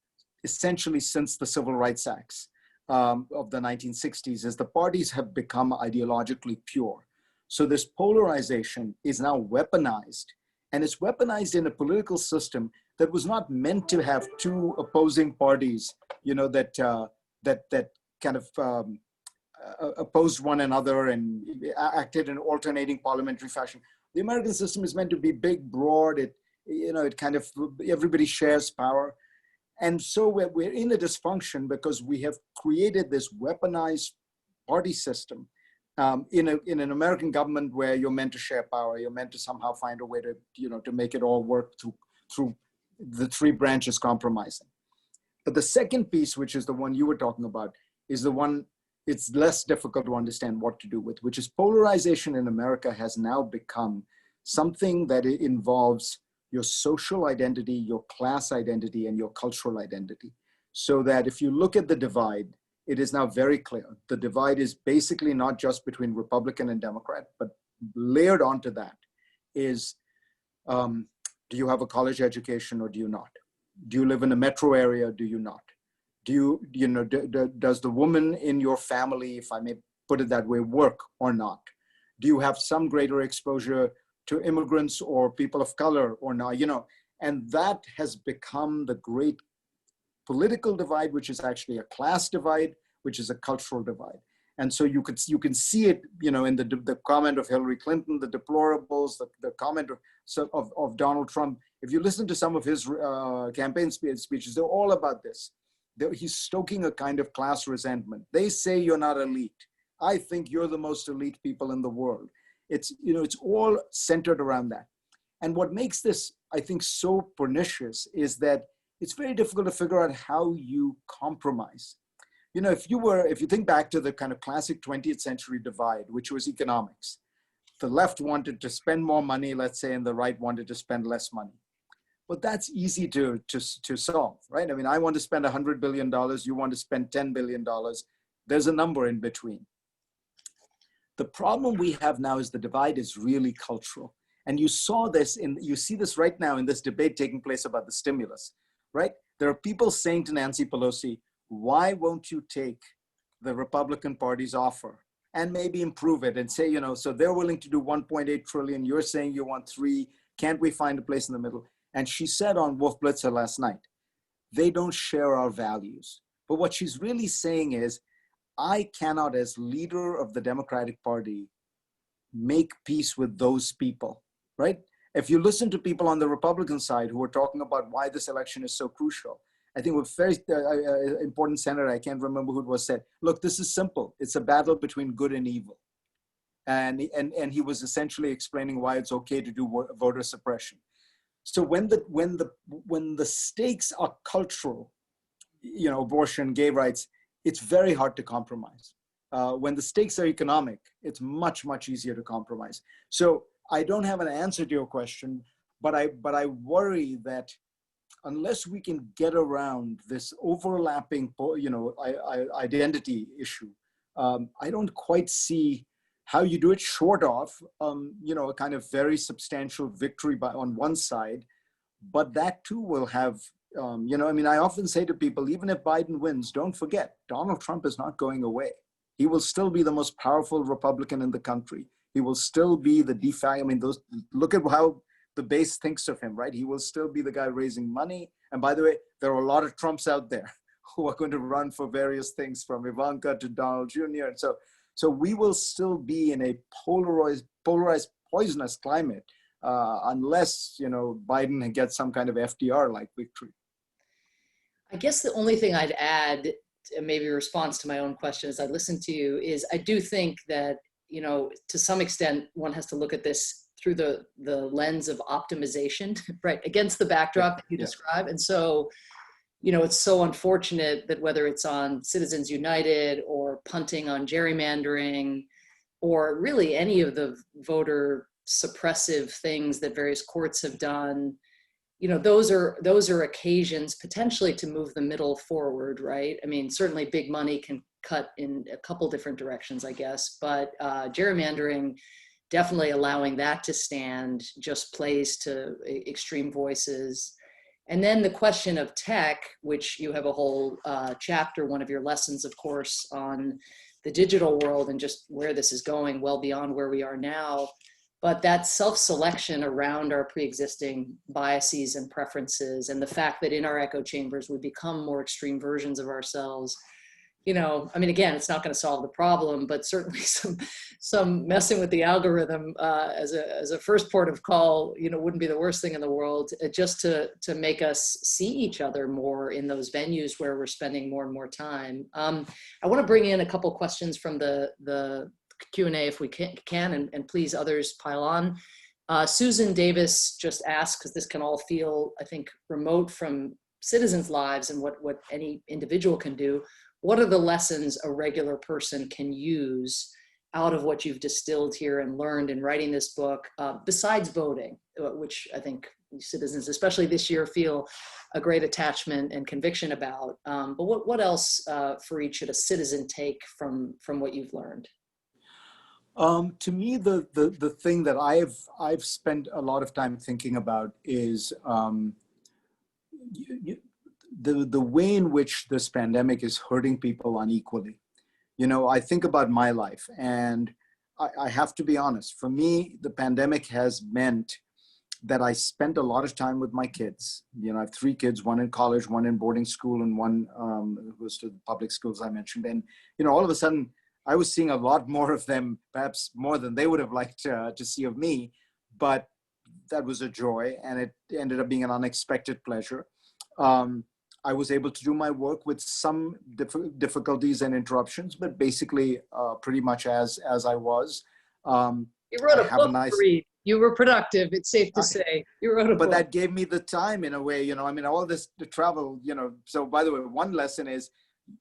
essentially since the Civil Rights Acts of the 1960s is the parties have become ideologically pure. So this polarization is now weaponized, and it's weaponized in a political system that was not meant to have two opposing parties, that kind of opposed one another and acted in alternating parliamentary fashion. The American system is meant to be big, broad. It kind of, everybody shares power. And so we're in a dysfunction because we have created this weaponized party system in an American government where you're meant to share power. You're meant to somehow find a way to, to make it all work through the three branches compromising. But the second piece, which is the one you were talking about, is the one it's less difficult to understand what to do with, which is polarization in America has now become something that involves your social identity, your class identity, and your cultural identity. So that if you look at the divide, it is now very clear. The divide is basically not just between Republican and Democrat, but layered onto that is, do you have a college education or do you not? Do you live in a metro area? Do you not? Does the woman in your family, if I may put it that way, work or not? Do you have some greater exposure to immigrants or people of color or not? And that has become the great political divide, which is actually a class divide, which is a cultural divide. And so you can see it, in the comment of Hillary Clinton, the deplorables, the comment of Donald Trump. If you listen to some of his campaign speeches, they're all about this. He's stoking a kind of class resentment. They say you're not elite. I think you're the most elite people in the world. It's all centered around that. And what makes this, I think, so pernicious is that it's very difficult to figure out how you compromise. If you think back to the kind of classic 20th century divide, which was economics, the left wanted to spend more money, let's say, and the right wanted to spend less money. But that's easy to solve, right? I mean, I want to spend $100 billion, you want to spend $10 billion. There's a number in between. The problem we have now is the divide is really cultural. And you see this right now in this debate taking place about the stimulus, right? There are people saying to Nancy Pelosi, why won't you take the Republican Party's offer and maybe improve it and say, so they're willing to do 1.8 trillion. You're saying you want 3. Can't we find a place in the middle? And she said on Wolf Blitzer last night, they don't share our values. But what she's really saying is, I cannot, as leader of the Democratic Party, make peace with those people, right? If you listen to people on the Republican side who are talking about why this election is so crucial, I think a very important senator, I can't remember who it was, said, look, this is simple. It's a battle between good and evil. And he was essentially explaining why it's okay to do voter suppression. So when the stakes are cultural, abortion, gay rights, it's very hard to compromise. When the stakes are economic, it's much, much easier to compromise. So I don't have an answer to your question, but I worry that unless we can get around this overlapping, identity issue, I don't quite see how you do it short of, a kind of very substantial victory on one side, but that too will have, I often say to people, even if Biden wins, don't forget, Donald Trump is not going away. He will still be the most powerful Republican in the country. He will still be the de facto, look at how the base thinks of him, right? He will still be the guy raising money. And by the way, there are a lot of Trumps out there who are going to run for various things, from Ivanka to Donald Jr. And so we will still be in a polarized, poisonous climate unless, Biden gets some kind of FDR-like victory. I guess the only thing I'd add, maybe a response to my own question as I listen to you, is I do think that, to some extent, one has to look at this through the lens of optimization, right, against the backdrop that you describe. And so, it's so unfortunate that whether it's on Citizens United or punting on gerrymandering, or really any of the voter suppressive things that various courts have done, those are occasions potentially to move the middle forward, right? I mean, certainly big money can cut in a couple different directions, I guess, but gerrymandering, definitely allowing that to stand, just plays to extreme voices. And then the question of tech, which you have a whole chapter, one of your lessons, of course, on the digital world and just where this is going, well beyond where we are now. But that self-selection around our pre-existing biases and preferences, and the fact that in our echo chambers we become more extreme versions of ourselves, again, it's not going to solve the problem, but certainly some messing with the algorithm as a first port of call, wouldn't be the worst thing in the world, just to make us see each other more in those venues where we're spending more and more time. I want to bring in a couple questions from the Q&A if we can, and please others pile on. Susan Davis just asked, because this can all feel, I think, remote from citizens' lives and what any individual can do. What are the lessons a regular person can use out of what you've distilled here and learned in writing this book, besides voting, which I think citizens, especially this year, feel a great attachment and conviction about. But what else, Fareed, should a citizen take from what you've learned? To me, the thing that I've spent a lot of time thinking about is the way in which this pandemic is hurting people unequally. I think about my life, and I have to be honest. For me, the pandemic has meant that I spent a lot of time with my kids. I have 3 kids, one in college, one in boarding school, and one who goes to the public schools I mentioned. And, all of a sudden, I was seeing a lot more of them, perhaps more than they would have liked to see of me. But that was a joy, and it ended up being an unexpected pleasure. I was able to do my work with some difficulties and interruptions, but basically pretty much as I was. You wrote a book to read. You were productive, it's safe to say. You wrote a book. But that gave me the time in a way, all this to travel, So by the way, one lesson is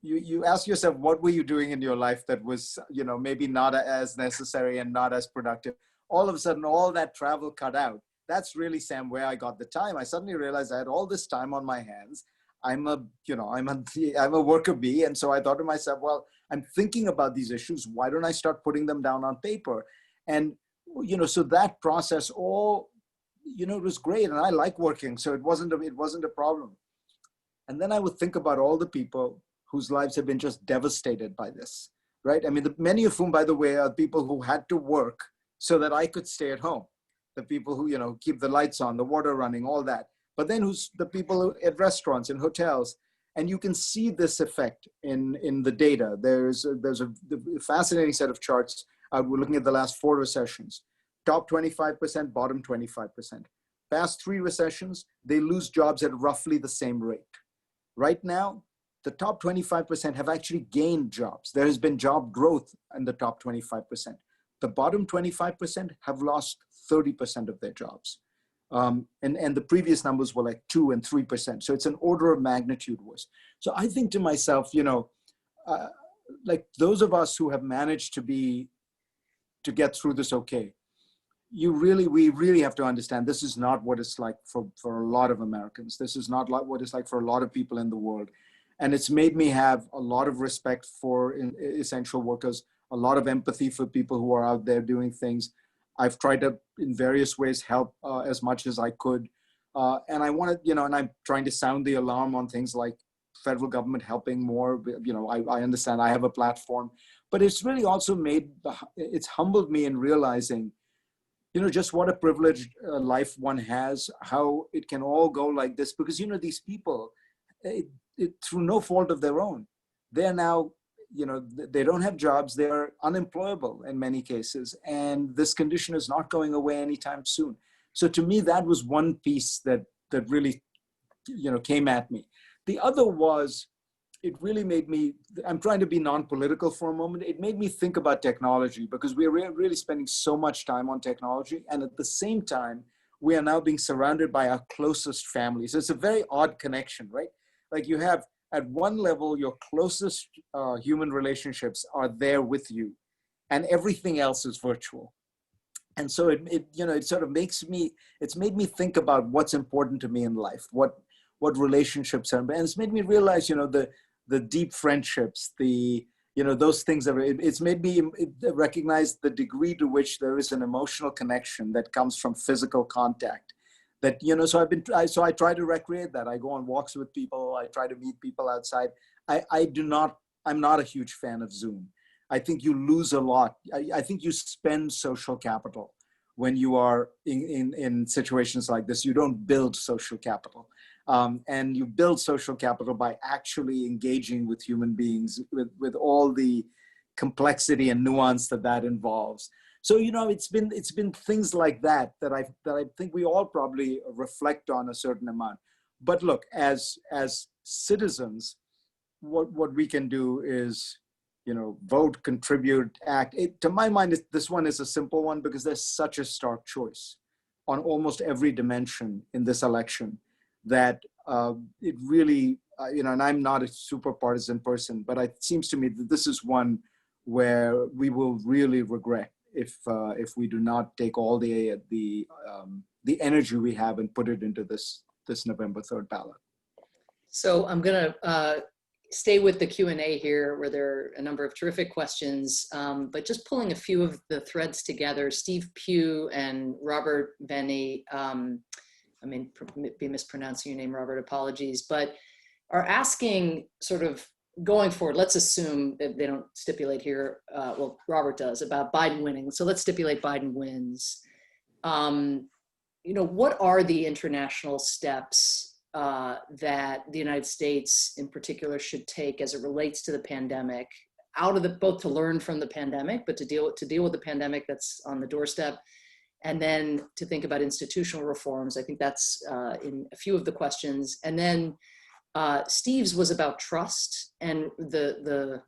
you ask yourself, what were you doing in your life that was, maybe not as necessary and not as productive? All of a sudden, all that travel cut out. that's really, Sam, where I got the time. I suddenly realized I had all this time on my hands. I'm a worker bee. And so I thought to myself, well, I'm thinking about these issues. Why don't I start putting them down on paper? And, so that process all, it was great. And I like working. So it wasn't a problem. And then I would think about all the people whose lives have been just devastated by this, right? I mean, many of whom, by the way, are people who had to work so that I could stay at home. The people who, keep the lights on, the water running, all that. But then who's the people at restaurants and hotels. And you can see this effect in the data. There's a fascinating set of charts. We're looking at the last 4 recessions. Top 25%, bottom 25%. Past 3 recessions, they lose jobs at roughly the same rate. Right now, the top 25% have actually gained jobs. There has been job growth in the top 25%. The bottom 25% have lost 30% of their jobs. And the previous numbers were like 2 and 3%. So it's an order of magnitude worse. So I think to myself, like those of us who have managed to get through this okay, we really have to understand this is not what it's like for a lot of Americans. This is not like what it's like for a lot of people in the world. And it's made me have a lot of respect for essential workers, a lot of empathy for people who are out there doing things. I've tried to, in various ways, help as much as I could. And I wanted, and I'm trying to sound the alarm on things like federal government helping more. I understand I have a platform, but it's really also it's humbled me in realizing, just what a privileged life one has, how it can all go like this. Because, these people, through no fault of their own, they're now, they don't have jobs, they're unemployable in many cases. And this condition is not going away anytime soon. So to me, that was one piece that really, came at me. The other was, it really made me, I'm trying to be non-political for a moment. It made me think about technology because we're really spending so much time on technology. And at the same time, we are now being surrounded by our closest families. It's a very odd connection, right? Like you have, at one level, your closest human relationships are there with you and everything else is virtual. And so it sort of it's made me think about what's important to me in life, what relationships are, and it's made me realize, the deep friendships, those things it's made me recognize the degree to which there is an emotional connection that comes from physical contact. That, so I try to recreate that. I go on walks with people. I try to meet people outside. I'm not a huge fan of Zoom. I think you lose a lot. I think you spend social capital when you are in situations like this. You don't build social capital. And you build social capital by actually engaging with human beings with all the complexity and nuance that involves. So, it's been things like that I think we all probably reflect on a certain amount. But look, as citizens, what we can do is, vote, contribute, act. To my mind, this one is a simple one because there's such a stark choice on almost every dimension in this election that it really, and I'm not a super partisan person, but it seems to me that this is one where we will really regret if we do not take all the energy we have and put it into this November 3rd ballot. So I'm going to stay with the Q&A here, where there are a number of terrific questions, but just pulling a few of the threads together. Steve Pugh and Robert Benny, I may be mispronouncing your name, Robert, apologies, but are asking sort of going forward, let's assume that they don't stipulate here, well, Robert does, about Biden winning. So let's stipulate Biden wins. What are the international steps that the United States in particular should take as it relates to the pandemic, both to learn from the pandemic, but to deal with the pandemic that's on the doorstep, and then to think about institutional reforms? I think that's in a few of the questions. And then Steve's was about trust and the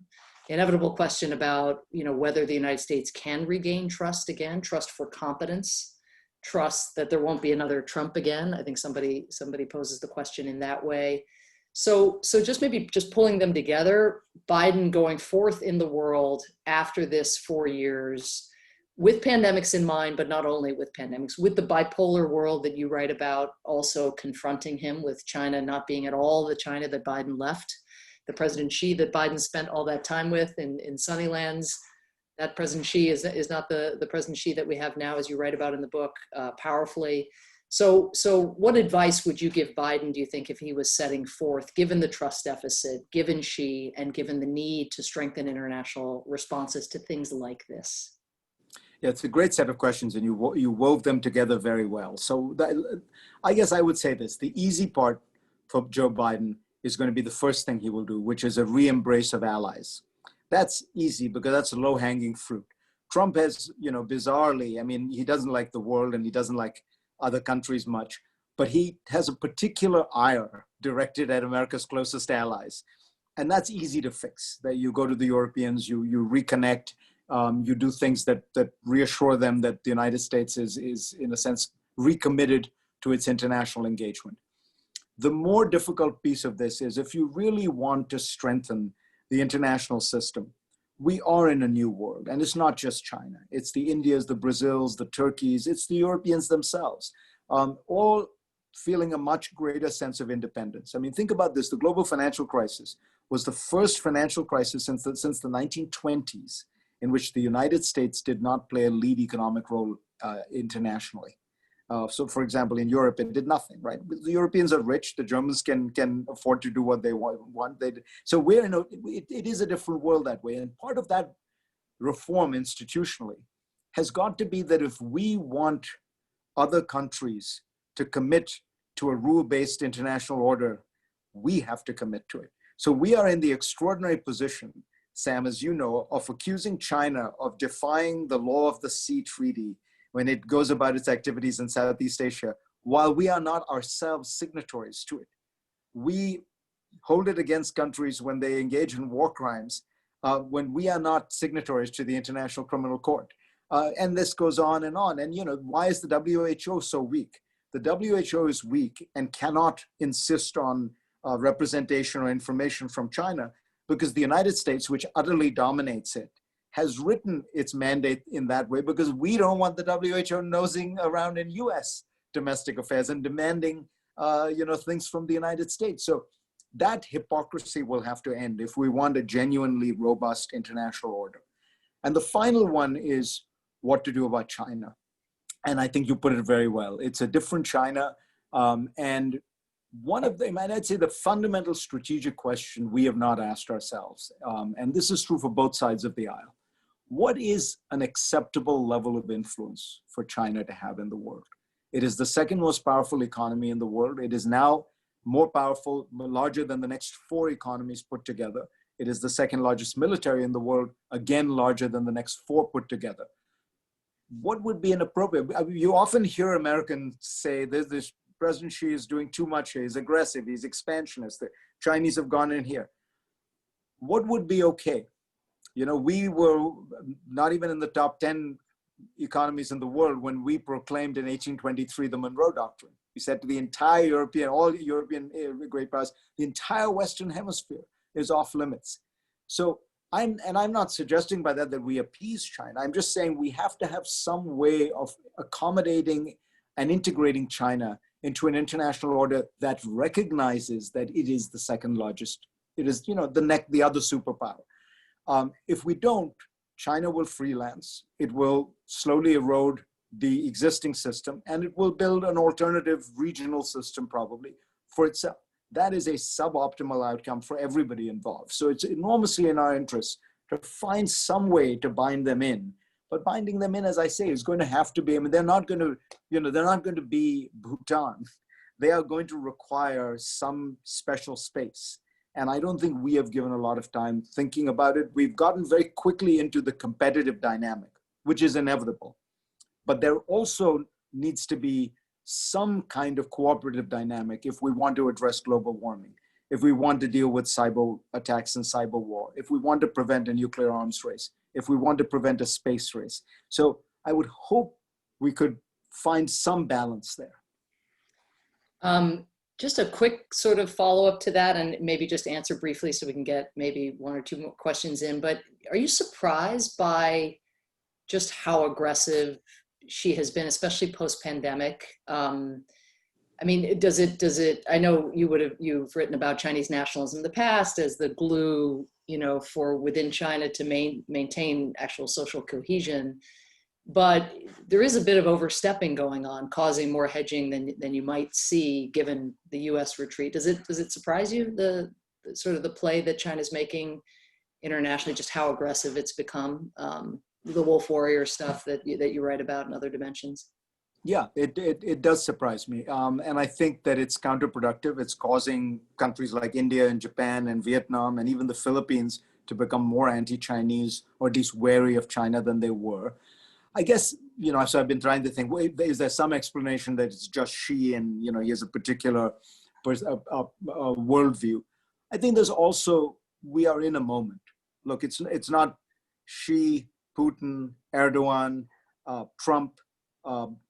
inevitable question about, whether the United States can regain trust again, trust for competence, trust that there won't be another Trump again. I think somebody poses the question in that way. So just maybe just pulling them together, Biden going forth in the world after this 4 years with pandemics in mind, but not only with pandemics, with the bipolar world that you write about also confronting him, with China not being at all the China that Biden left, the President Xi that Biden spent all that time with in sunny lands. That President Xi is not the President Xi that we have now, as you write about in the book, powerfully. So what advice would you give Biden, do you think, if he was setting forth, given the trust deficit, given Xi, and given the need to strengthen international responses to things like this? Yeah, it's a great set of questions, and you wove them together very well. So I guess I would say this: the easy part for Joe Biden is going to be the first thing he will do, which is a re-embrace of allies. That's easy because that's low-hanging fruit. Trump has, bizarrely, I mean, he doesn't like the world and he doesn't like other countries much, but he has a particular ire directed at America's closest allies. And that's easy to fix. That you go to the Europeans, you reconnect, you do things that reassure them that the United States is in a sense recommitted to its international engagement. The more difficult piece of this is, if you really want to strengthen the international system, we are in a new world, and it's not just China. It's the Indias, the Brazils, the Turkeys, it's the Europeans themselves, all feeling a much greater sense of independence. I mean, think about this: the global financial crisis was the first financial crisis since the 1920s in which the United States did not play a lead economic role internationally. So, for example, in Europe, it did nothing, right? The Europeans are rich. The Germans can afford to do what they want. So we're it is a different world that way. And part of that reform institutionally has got to be that if we want other countries to commit to a rule-based international order, we have to commit to it. So we are in the extraordinary position, Sam, as you know, of accusing China of defying the law of the sea treaty when it goes about its activities in Southeast Asia, while we are not ourselves signatories to it. We hold it against countries when they engage in war crimes, when we are not signatories to the International Criminal Court. And this goes on. And, why is the WHO so weak? The WHO is weak and cannot insist on representation or information from China because the United States, which utterly dominates it, has written its mandate in that way because we don't want the WHO nosing around in US domestic affairs and demanding, things from the United States. So that hypocrisy will have to end if we want a genuinely robust international order. And the final one is what to do about China. And I think you put it very well. It's a different China. And one of them, and I'd say the fundamental strategic question we have not asked ourselves, and this is true for both sides of the aisle: what is an acceptable level of influence for China to have in the world? It is the second most powerful economy in the world. It is now more powerful, larger than the next 4 economies put together. It is the second largest military in the world, again, larger than the next 4 put together. What would be inappropriate? I mean, you often hear Americans say, this President Xi is doing too much here. He's aggressive, he's expansionist. The Chinese have gone in here. What would be okay? We were not even in the top 10 economies in the world when we proclaimed in 1823 the Monroe Doctrine. We said to the entire all European great powers, the entire Western Hemisphere is off limits. So I'm not suggesting by that we appease China. I'm just saying we have to have some way of accommodating and integrating China into an international order that recognizes that it is the second largest. It is, the other superpower. If we don't, China will freelance. It will slowly erode the existing system, and it will build an alternative regional system probably for itself. That is a suboptimal outcome for everybody involved. So it's enormously in our interest to find some way to bind them in. But binding them in, as I say, is going to have to be, they're not going to be Bhutan. They are going to require some special space. And I don't think we have given a lot of time thinking about it. We've gotten very quickly into the competitive dynamic, which is inevitable. But there also needs to be some kind of cooperative dynamic if we want to address global warming, if we want to deal with cyber attacks and cyber war, if we want to prevent a nuclear arms race, if we want to prevent a space race. So I would hope we could find some balance there. Just a quick sort of follow-up to that, and maybe just answer briefly so we can get maybe 1 or 2 more questions in. But are you surprised by just how aggressive she has been, especially post-pandemic. I mean, does it, I know you've written about Chinese nationalism in the past as the glue, for within China to maintain actual social cohesion. But there is a bit of overstepping going on, causing more hedging than you might see given the US retreat. Does it surprise you, the sort of the play that China's making internationally, just how aggressive it's become? The wolf warrior stuff that you write about in Other Dimensions. Yeah, it does surprise me. And I think that it's counterproductive. It's causing countries like India and Japan and Vietnam and even the Philippines to become more anti-Chinese, or at least wary of China than they were. I guess, so I've been trying to think, is there some explanation that it's just Xi and, he has a particular worldview? I think there's also, we are in a moment. Look, it's not Xi, Putin, Erdogan, Trump,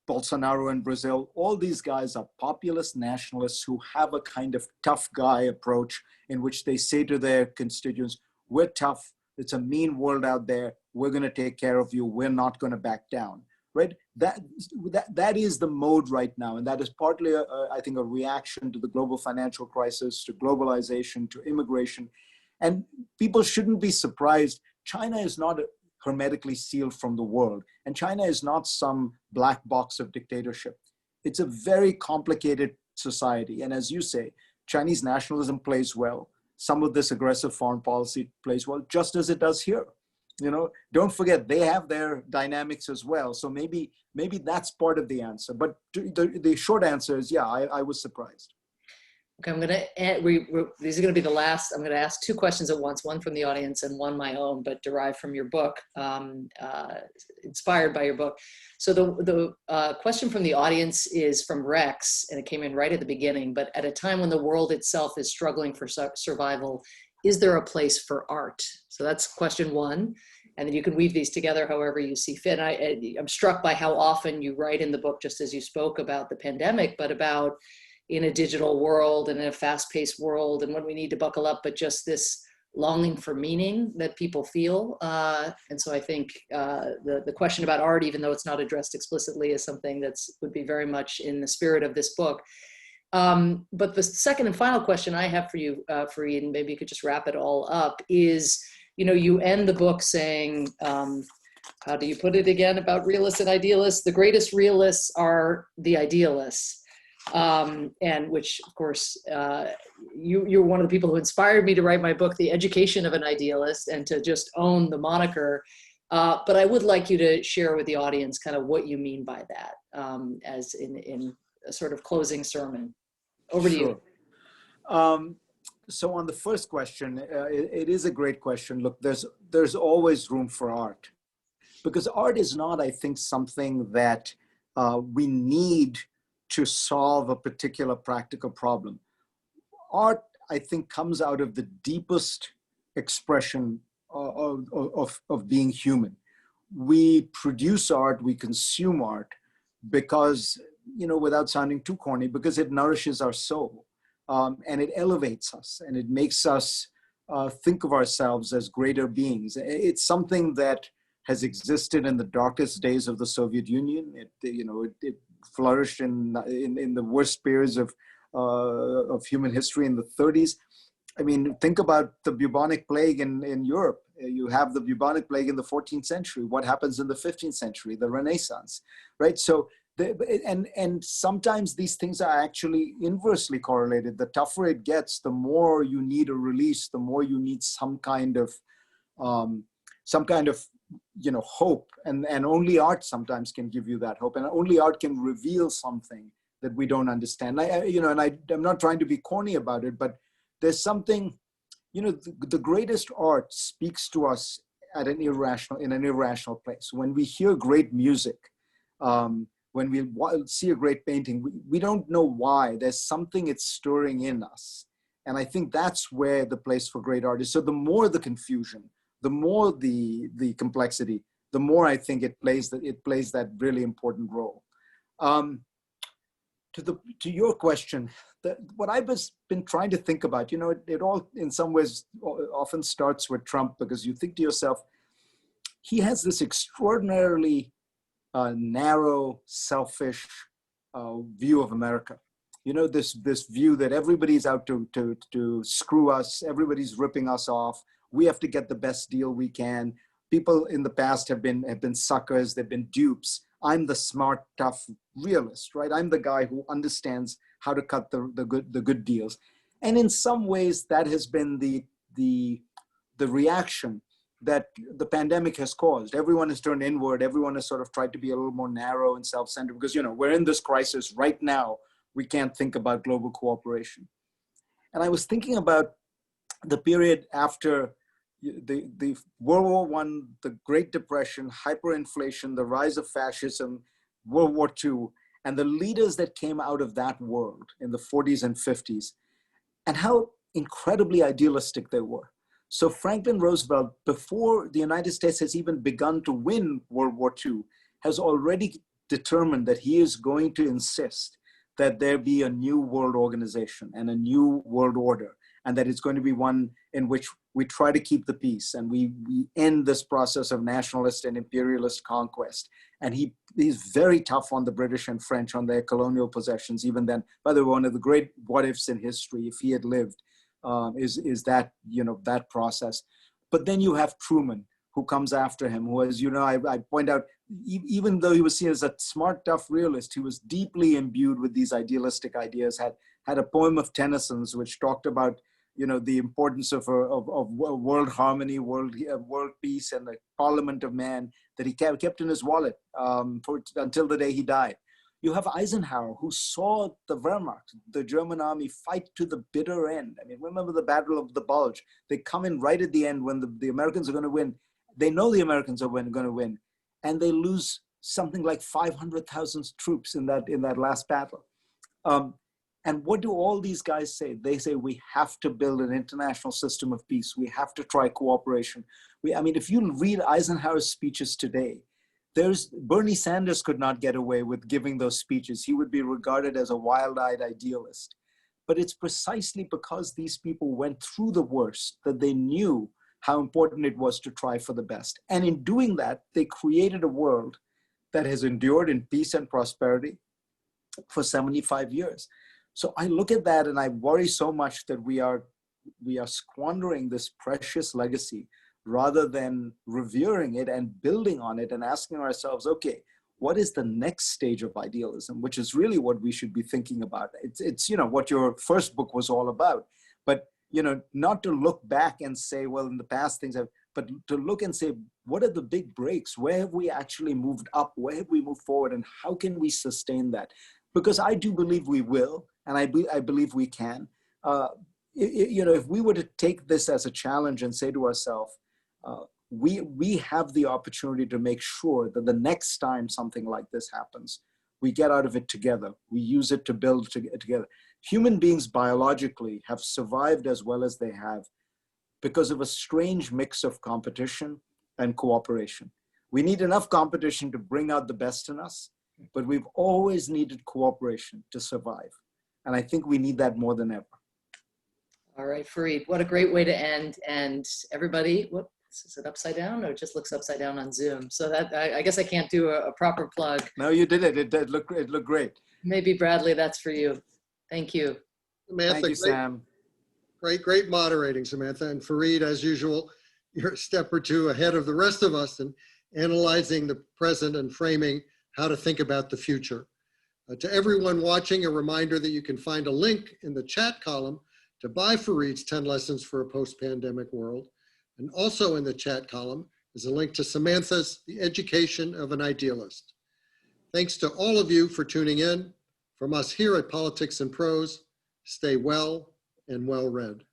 Bolsonaro in Brazil. All these guys are populist nationalists who have a kind of tough guy approach in which they say to their constituents, we're tough, it's a mean world out there, we're going to take care of you, we're not going to back down, right? That is the mode right now, and that is partly, I think, a reaction to the global financial crisis, to globalization, to immigration. And people shouldn't be surprised. China is not hermetically sealed from the world, and China is not some black box of dictatorship. It's a very complicated society, and as you say, Chinese nationalism plays well. Some of this aggressive foreign policy plays well, just as it does here. Don't forget, they have their dynamics as well. So maybe that's part of the answer. But the short answer is, yeah, I was surprised. Okay, I'm going to, these are going to be the last, I'm going to ask two questions at once, one from the audience and one my own, but derived from your book, inspired by your book. So the question from the audience is from Rex, and it came in right at the beginning, but at a time when the world itself is struggling for survival, is there a place for art? So that's question one. And then you can weave these together however you see fit. I'm struck by how often you write in the book, just as you spoke about the pandemic, but about in a digital world and in a fast-paced world and when we need to buckle up, but just this longing for meaning that people feel. And so I think the question about art, even though it's not addressed explicitly, is something that would be very much in the spirit of this book. But the second and final question I have for you, Fareed, and maybe you could just wrap it all up, is, you end the book saying, how do you put it again about realists and idealists? The greatest realists are the idealists. And which, of course, you're one of the people who inspired me to write my book, The Education of an Idealist, and to just own the moniker. But I would like you to share with the audience kind of what you mean by that, as in a sort of closing sermon. Over to you. So on the first question, it is a great question. Look, there's always room for art, because art is not, I think, something that we need to solve a particular practical problem. Art, I think, comes out of the deepest expression of being human. We produce art, we consume art because, without sounding too corny, because it nourishes our soul, and it elevates us, and it makes us think of ourselves as greater beings. It's something that has existed in the darkest days of the Soviet Union. It flourished in the worst periods of human history in the 30s. I mean, think about the bubonic plague in Europe. You have the bubonic plague in the 14th century. What happens in the 15th century? The Renaissance, right? So, and sometimes these things are actually inversely correlated. The tougher it gets, the more you need a release, the more you need some kind of hope, and only art sometimes can give you that hope, and only art can reveal something that we don't understand. I'm not trying to be corny about it, but there's something, the greatest art speaks to us in an irrational place. When we hear great music, when we see a great painting, we don't know why. There's something it's stirring in us, and I think that's where the place for great art is. So the more the confusion, the more the complexity, the more I think it plays that really important role. To your question, what I've been trying to think about, it all in some ways often starts with Trump, because you think to yourself, he has this extraordinarily narrow, selfish view of America. You know, this view that everybody's out to screw us, everybody's ripping us off. We have to get the best deal we can. People in the past have been suckers, they've been dupes. I'm the smart, tough realist, right? I'm the guy who understands how to cut the good deals. And in some ways, that has been the reaction that the pandemic has caused. Everyone has turned inward. Everyone has sort of tried to be a little more narrow and self-centered because, you know, we're in this crisis right now. We can't think about global cooperation. And I was thinking about the period after the World War I, the Great Depression, hyperinflation, the rise of fascism, World War II, and the leaders that came out of that world in the 40s and 50s, and how incredibly idealistic they were. So Franklin Roosevelt, before the United States has even begun to win World War II, has already determined that he is going to insist that there be a new world organization and a new world order, and that it's going to be one in which we try to keep the peace and we end this process of nationalist and imperialist conquest. And he's very tough on the British and French on their colonial possessions. Even then, by the way, one of the great what ifs in history, if he had lived, is that, you know, that process. But then you have Truman, who comes after him, who, as you know, I point out, even though he was seen as a smart, tough realist, he was deeply imbued with these idealistic ideas, had a poem of Tennyson's which talked about, you know, the importance of world harmony, world peace, and the parliament of man that he kept in his wallet until the day he died. You have Eisenhower, who saw the Wehrmacht, the German army, fight to the bitter end. I mean, remember the Battle of the Bulge. They come in right at the end when the Americans are going to win. They know the Americans are going to win, and they lose something like 500,000 troops in that last battle. And what do all these guys say? They say, we have to build an international system of peace. We have to try cooperation. I mean, if you read Eisenhower's speeches today, Bernie Sanders could not get away with giving those speeches. He would be regarded as a wild-eyed idealist. But it's precisely because these people went through the worst that they knew how important it was to try for the best. And in doing that, they created a world that has endured in peace and prosperity for 75 years. So I look at that and I worry so much that we are squandering this precious legacy rather than revering it and building on it and asking ourselves, okay, what is the next stage of idealism, which is really what we should be thinking about. It's you know, what your first book was all about. But, you know, not to look back and say, well, in the past things have, but to look and say, what are the big breaks? Where have we actually moved up? Where have we moved forward? And how can we sustain that? Because I do believe we will, and I believe we can. You know, if we were to take this as a challenge and say to ourselves, we have the opportunity to make sure that the next time something like this happens, we get out of it together. We use it to build together. Human beings biologically have survived as well as they have because of a strange mix of competition and cooperation. We need enough competition to bring out the best in us, but we've always needed cooperation to survive. And I think we need that more than ever. All right, Fareed, what a great way to end. And everybody, whoops, is it upside down or it just looks upside down on Zoom? So that I guess I can't do a proper plug. No, you did it. It looked great. Maybe Bradley, that's for you. Thank you. Samantha, thank you, Sam. Great moderating, Samantha. And Fareed, as usual, you're a step or two ahead of the rest of us in analyzing the present and framing how to think about the future. To everyone watching, a reminder that you can find a link in the chat column to buy Fareed's 10 Lessons for a Post-Pandemic World. And also in the chat column is a link to Samantha's The Education of an Idealist. Thanks to all of you for tuning in. From us here at Politics and Prose, stay well and well read.